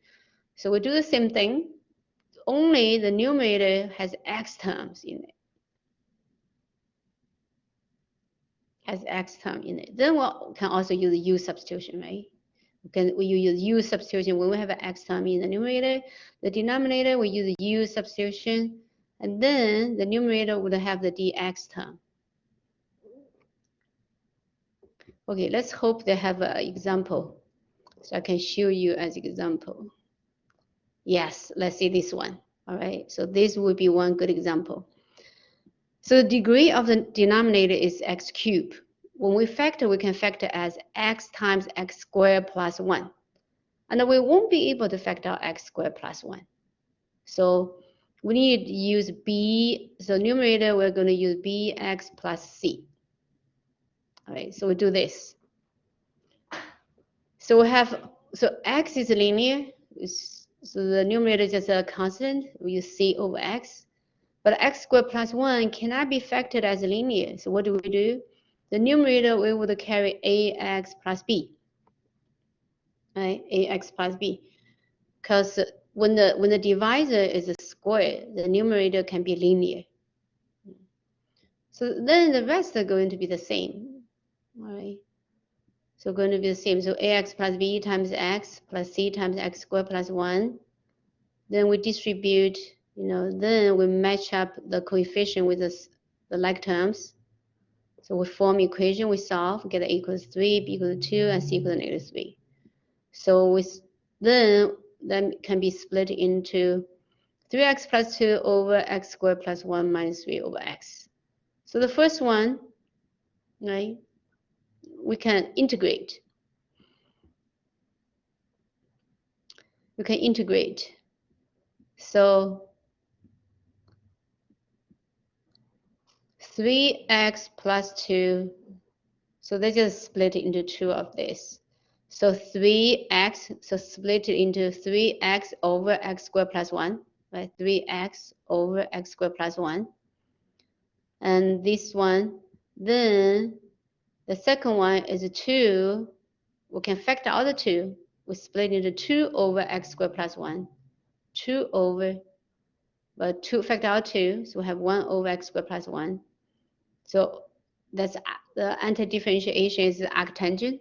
So we do the same thing. Only the numerator has x terms in it. Then we can also use u substitution, right? We use u substitution when we have an x term in the numerator. The denominator, we use u substitution, and then the numerator would have the dx term. Okay, let's hope they have an example, so I can show you as example. Yes, let's see this one. All right, so this would be one good example. So the degree of the denominator is x cubed. When we factor, we can factor as x times x squared plus 1. And we won't be able to factor out x squared plus 1. So we need to use b. So numerator, we're going to use bx plus c. All right, so we do this. So we have, so x is linear. So the numerator is just a constant. We use c over x. But x squared plus 1 cannot be factored as linear. So what do? The numerator, we would carry ax plus b. Right? Ax plus b. Because when the divisor is a square, the numerator can be linear. So then the rest are going to be the same. All right? So going to be the same. So ax plus b times x plus c times x squared plus 1. Then we distribute then we match up the coefficient with the like terms. So we form equation, we solve, get A equals 3, B equals 2, and C equals -3. So then that can be split into 3x plus 2 over x squared plus 1 minus 3 over x. So the first one, right, we can integrate. So 3x plus 2, so they just split into 2 of this. So 3x, so split it into 3x over x squared plus 1, right? 3x over x squared plus 1. And this one, then the second one is 2. We can factor out the 2. We split into 2 over x squared plus 1. 2 over, but 2 factor out 2, so we have 1 over x squared plus 1. So that's the anti-differentiation is the arctangent.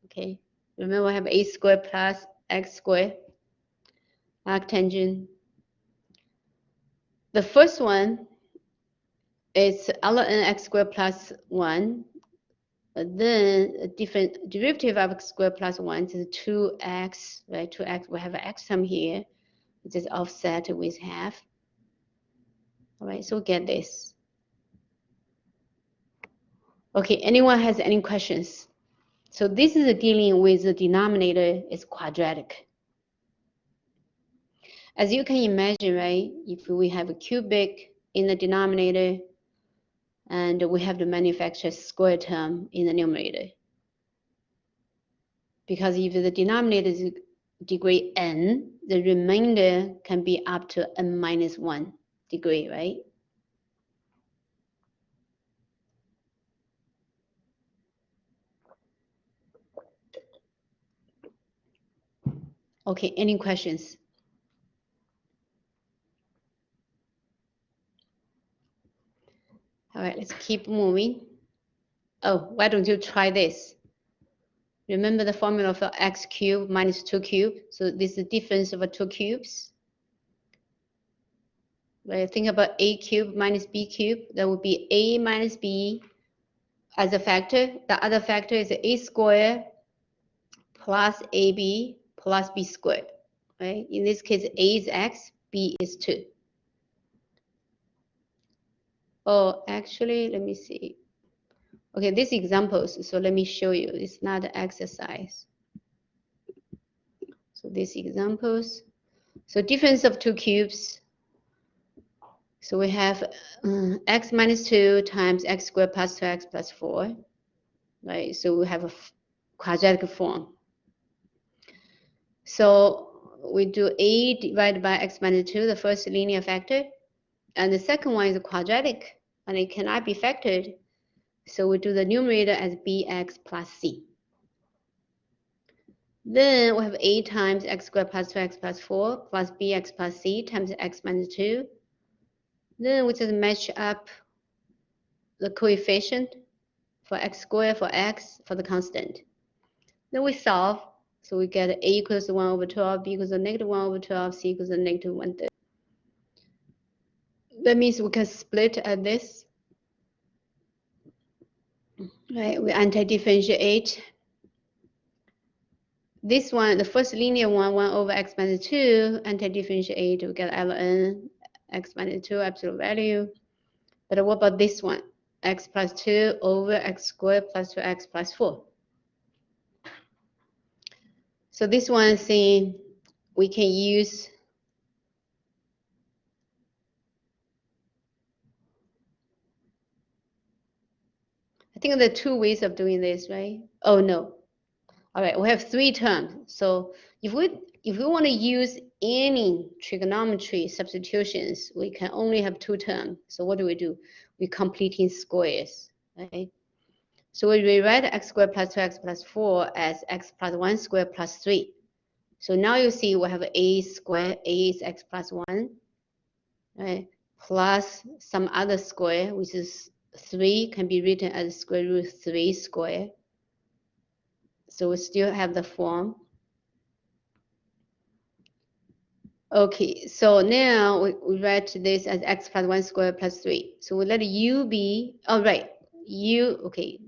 Okay, remember we have a squared plus x squared arctangent. The first one is ln x squared plus 1. Then a different derivative of x squared plus 1 is 2x, right? 2x, we have an x term here, which is offset with half. All right, so we get this. Okay, anyone has any questions? So this is dealing with the denominator is quadratic. As you can imagine, right, if we have a cubic in the denominator and we have the manufacturer's square term in the numerator. Because if the denominator is degree n, the remainder can be up to n minus 1 degree, right? Okay, any questions? All right, let's keep moving. Oh, why don't you try this? Remember the formula for x cubed minus 2 cubed? So this is the difference of 2 cubes. Right, think about a cubed minus b cubed. That would be a minus b as a factor. The other factor is a squared plus ab plus b squared. Right? In this case, a is x, b is 2. Oh, actually, let me see. Okay, these examples, so let me show you. It's not an exercise. So these examples. So difference of 2 cubes. So we have x minus 2 times x squared plus 2x plus 4. Right, so we have a quadratic form. So we do a divided by x minus 2, the first linear factor. And the second one is quadratic, and it cannot be factored. So we do the numerator as bx plus c. Then we have a times x squared plus 2x plus 4 plus bx plus c times x minus 2. Then we just match up the coefficient for x squared, for x, for the constant. Then we solve. So we get a equals 1 over 12, b equals a negative 1 over 12, c equals a negative 1/3. That means we can split at this. Right, we anti-differentiate. This one, the first linear one, 1 over x minus 2, anti-differentiate, we get ln x minus 2 absolute value. But what about this one? X plus 2 over x squared plus 2x plus 4. So this one thing we can use. I think there are 2 ways of doing this, right? Oh, no. All right, we have 3 terms. So if we want to use any trigonometry substitutions, we can only have 2 terms. So what do? We complete in squares, right? So we rewrite x squared plus 2x plus 4 as x plus 1 squared plus 3. So now you see we have a squared, a is x plus 1, right? Plus some other square, which is 3, can be written as square root 3 squared. So we still have the form. Okay, so now we write this as x plus 1 squared plus 3. So we let u be, oh, right, u, okay,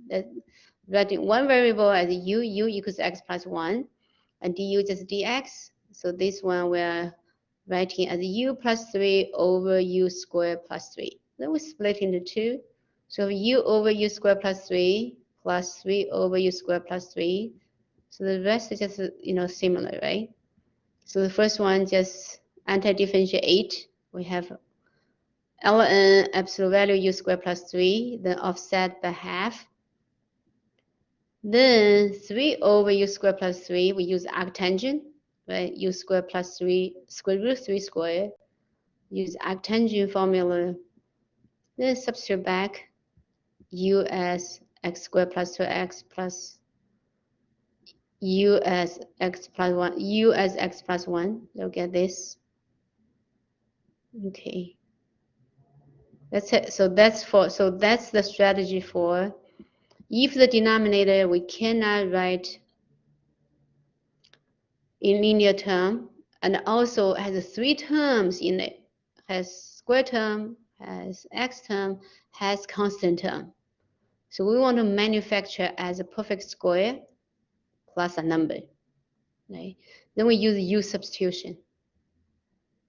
writing one variable as u equals x plus 1, and du just dx. So this one we're writing as u plus 3 over u squared plus 3. Then we split into 2. So u over u squared plus 3 over u squared plus 3. So the rest is just, similar, right? So the first one just anti-differentiate. We have ln absolute value u squared plus 3, then offset by half. Then 3 over u squared plus 3, we use arctangent, right? U squared plus 3, square root 3 squared. Use arctangent formula. Then substitute back u as x squared plus 2x plus u as x plus 1, u as x plus 1. You'll get this. Okay. That's it. So that's the strategy for if the denominator we cannot write in linear term and also has 3 terms in it, has square term, has x term, has constant term. So we want to manufacture as a perfect square plus a number, right? Then we use u substitution.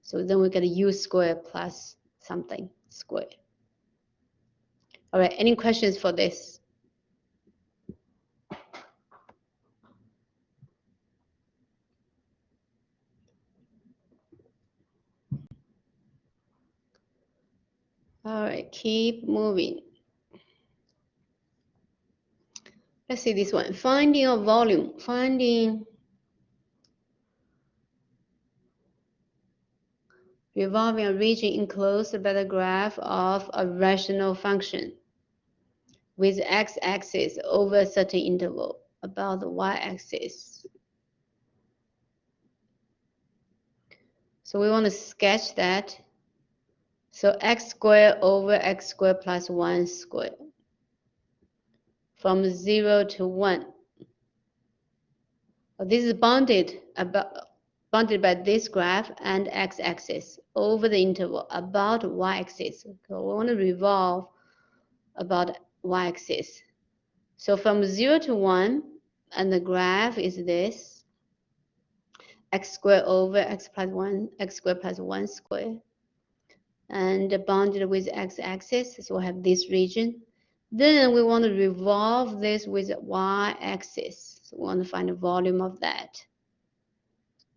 So then we get a u squared plus something squared. All right, any questions for this? All right, keep moving. Let's see this one. Finding a volume. Finding revolving a region enclosed by the graph of a rational function with x-axis over a certain interval about the y-axis. So we want to sketch that. So x squared over x squared plus 1 squared from 0 to 1. This is bounded by this graph and x-axis over the interval about y-axis. So we want to revolve about y-axis. So from 0 to 1, and the graph is this, x squared over x plus 1, x squared plus 1 squared, and bounded with x-axis, so we have this region. Then we want to revolve this with y-axis. So we want to find the volume of that.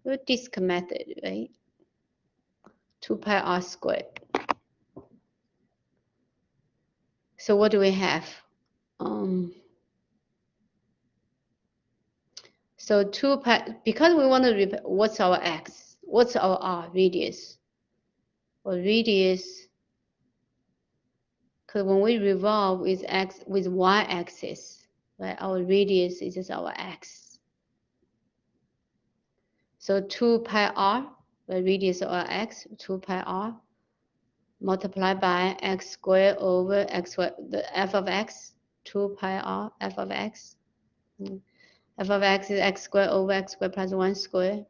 The disk method, right? 2 pi r squared. So what do we have? So 2 pi, because we want to, what's our x? What's our r, radius? Or radius, because when we revolve with x, with y-axis, right, our radius is just our x. So 2 pi r, the radius of our x, 2 pi r, multiplied by x squared over x squared, the f of x, 2 pi r, f of x. F of x is x squared over x squared plus 1 squared.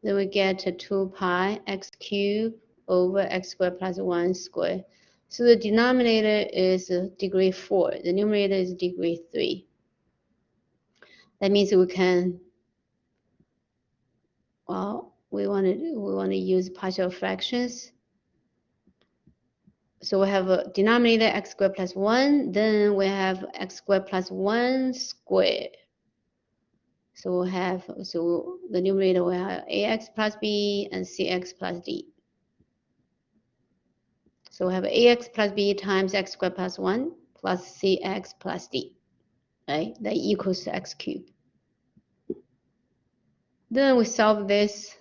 Then we get to 2 pi x cubed over x squared plus 1 squared. So the denominator is degree 4. The numerator is degree 3. That means we can, well, we want to use partial fractions. So we have a denominator x squared plus 1. Then we have x squared plus 1 squared. So we have, so the numerator will have ax plus b and cx plus d. So we have ax plus b times x squared plus 1 plus cx plus d, right? That equals to x cubed. Then we solve this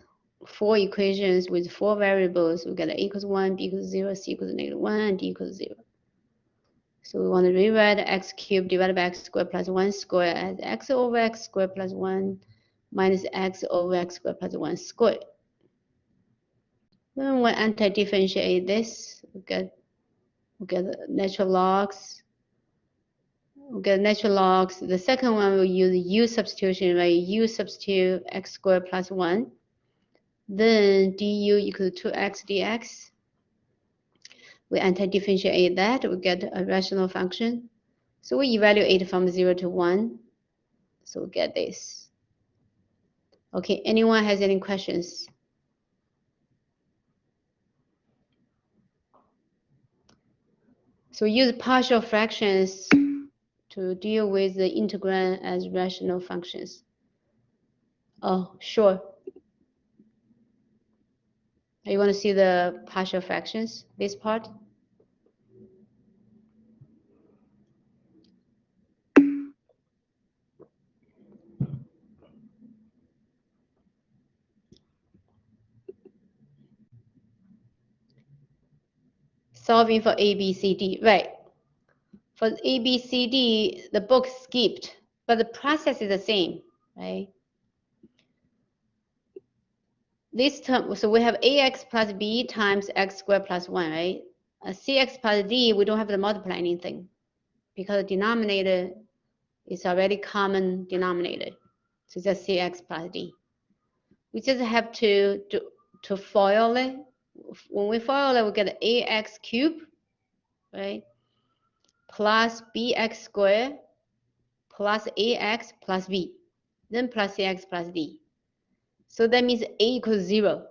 4 equations with 4 variables. We get a equals 1, b equals 0, c equals -1, and d equals 0. So we want to rewrite x cubed divided by x squared plus 1 squared as x over x squared plus 1 minus x over x squared plus 1 squared. Then we anti-differentiate this, we get natural logs. We get natural logs. The second one we'll use u substitution, right? U substitute x squared plus 1. Then du equal to 2x dx. We anti-differentiate that, we get a rational function. So we evaluate from 0 to 1. So we get this. Okay, anyone has any questions? So we use partial fractions to deal with the integrand as rational functions. Oh, sure. You want to see the partial fractions, this part? Solving for A, B, C, D, right. For A, B, C, D, the book skipped, but the process is the same, right? This term, so we have ax plus b times x squared plus 1, right? Cx plus d, we don't have to multiply anything because the denominator is already common denominator. So just cx plus d. We just have to FOIL it. When we FOIL it, we get ax cubed, right? Plus bx squared plus ax plus b, then plus cx plus d. So that means a equals 0.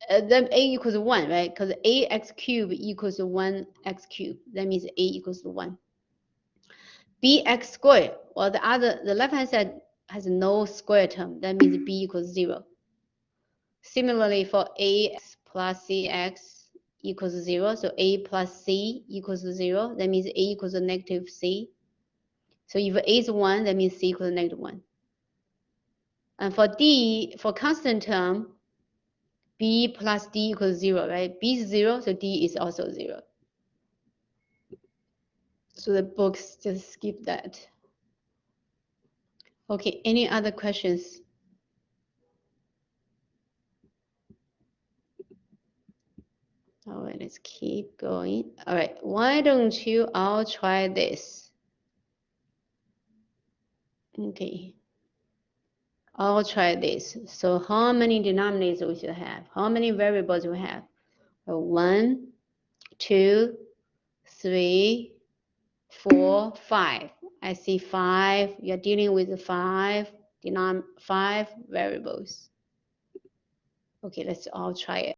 Then a equals 1, right? Because ax cubed equals 1x cubed. That means a equals 1. Bx squared, well, the left-hand side has no square term. That means b equals 0. Similarly, for ax plus cx equals 0, so a plus c equals 0. That means a equals negative c. So if a is 1, that means c equals negative 1. And for d, for constant term, b plus d equals 0, right? B is 0, so d is also 0. So the books just skip that. Okay, any other questions? All right, let's keep going. All right, why don't you all try this? Okay, I'll try this. So how many denominators we should have? How many variables we have? 1, 2, 3, 4, 5. I see 5. You're dealing with 5 variables. Okay, let's all try it.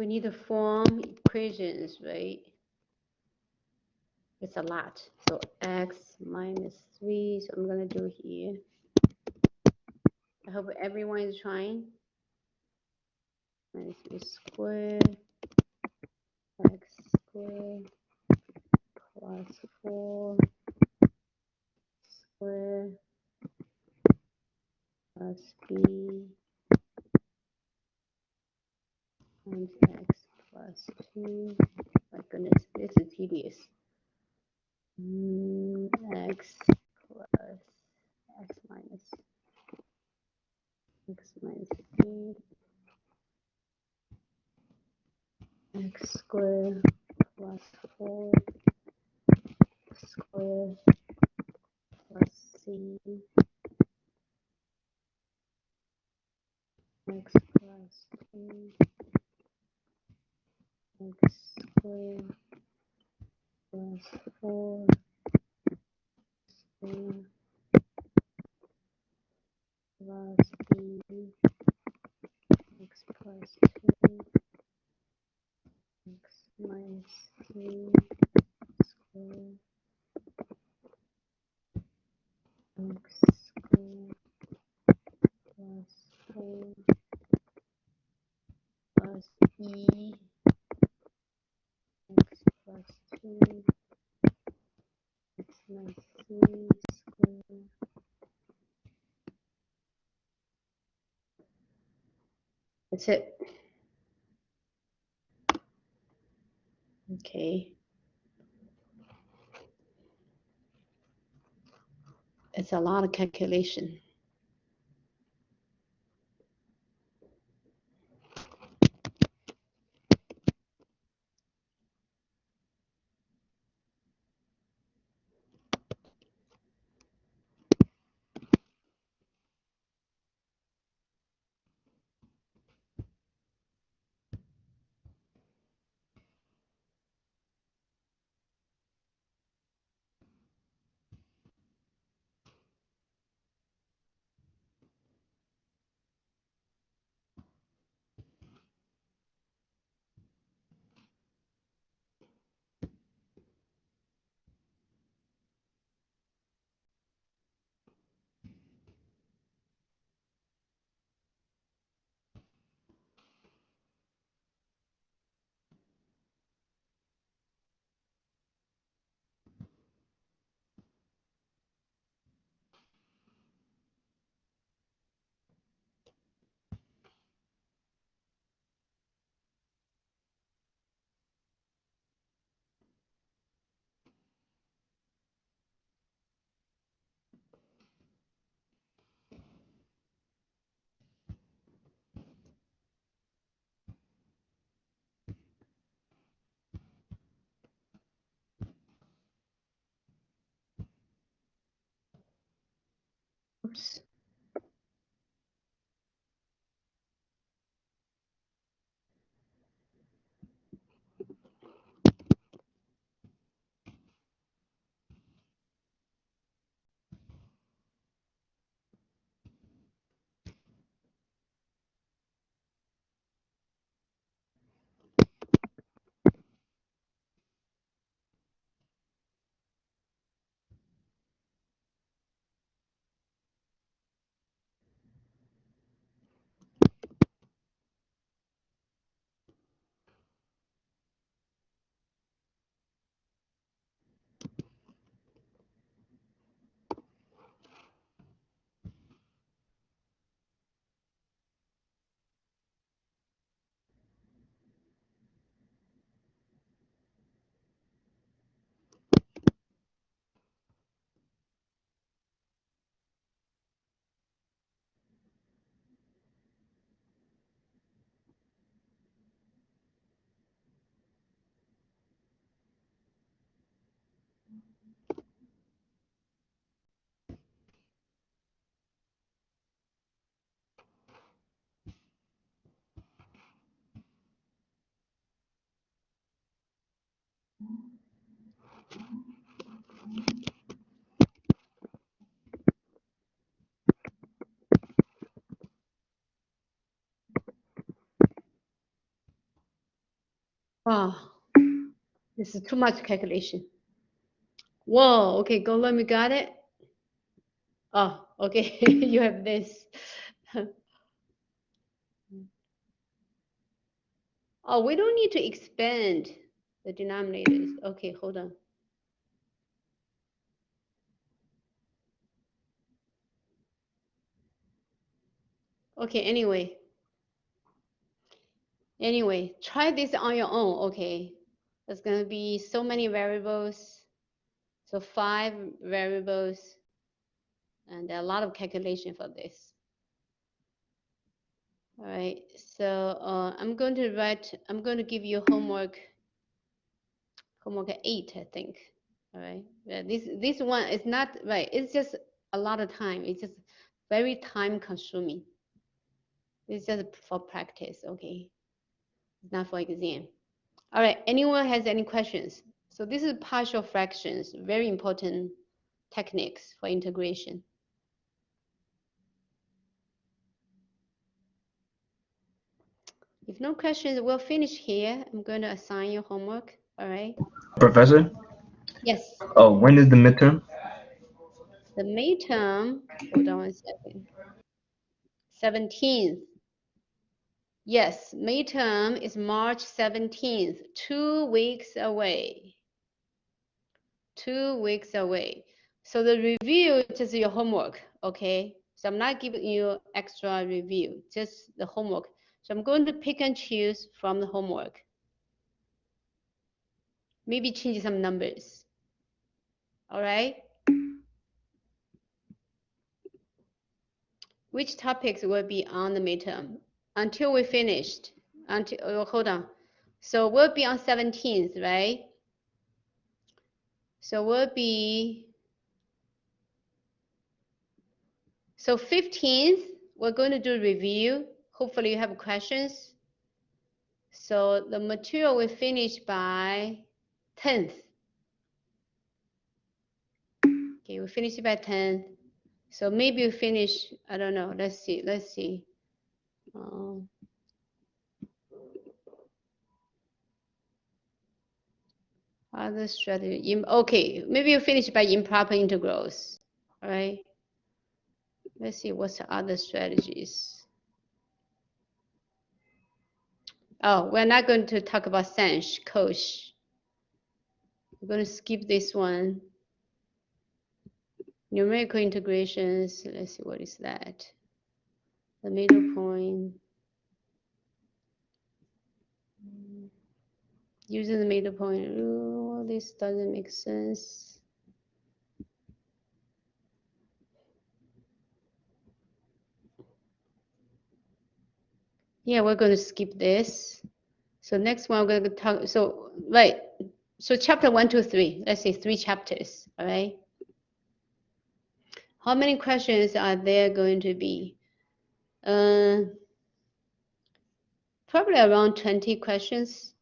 We need to form equations, right? It's a lot. So x minus 3. So I'm going to do here. I hope everyone is trying. Minus 3 squared x squared plus 4 squared plus b times x plus 2. My goodness, this is tedious. X plus x minus 3 x squared plus 4 squared plus c x plus 2 x squared plus 4 squared plus b x plus 2 x minus 3 squared x squared plus 4 plus e x plus 2 x minus 3 squared. That's it. Okay. It's a lot of calculation. Oops. Oh, this is too much calculation. Whoa, okay, go let me got it. Oh, okay, you have this. Oh, we don't need to expand the denominators. Okay, hold on. Okay, anyway, try this on your own, okay? There's gonna be so many variables. So 5 variables and a lot of calculation for this. All right, so I'm going to give you homework 8, I think. All right, this one is not right. It's just a lot of time. It's just very time consuming. It's just for practice, okay? It's not for exam. All right, anyone has any questions? So this is partial fractions, very important techniques for integration. If no questions, we'll finish here. I'm going to assign your homework. All right. Professor? Yes. Oh, when is the midterm? The midterm, hold on 1 second. 17th. Yes, midterm is March 17th, 2 weeks away. 2 weeks away. So the review is just your homework, okay? So I'm not giving you extra review, just the homework. So I'm going to pick and choose from the homework. Maybe change some numbers. All right? Which topics will be on the midterm? Until we finished. Hold on. So we'll be on 17th, right? So we'll be, so 15th, we're going to do review. Hopefully you have questions. So the material will finish by 10th. Okay, we finish it by 10th. So maybe we finish, I don't know, let's see. Other strategy, okay, maybe you finish by improper integrals, all right? Let's see what's the other strategies. Oh, we're not going to talk about sine, cos. We're going to skip this one. Numerical integrations, let's see, what is that? The middle point. Using the middle point, oh, this doesn't make sense. Yeah, we're going to skip this. So next one, we're going to talk, so, right. So chapter 1, 2, 3, let's say 3 chapters, all right? How many questions are there going to be? Probably around 20 questions.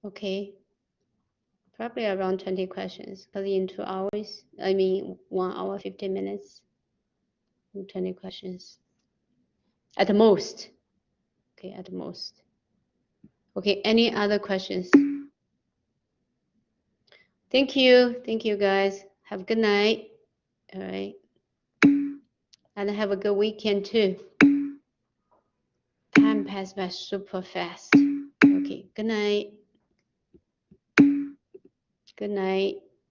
Okay. Probably around 20 questions, because in 2 hours, I mean 1 hour, 15 minutes, 20 questions. At the most. Okay, at the most. Okay, any other questions? Thank you guys. Have a good night. All right. And have a good weekend too. Time passed by super fast. Okay, good night. Good night.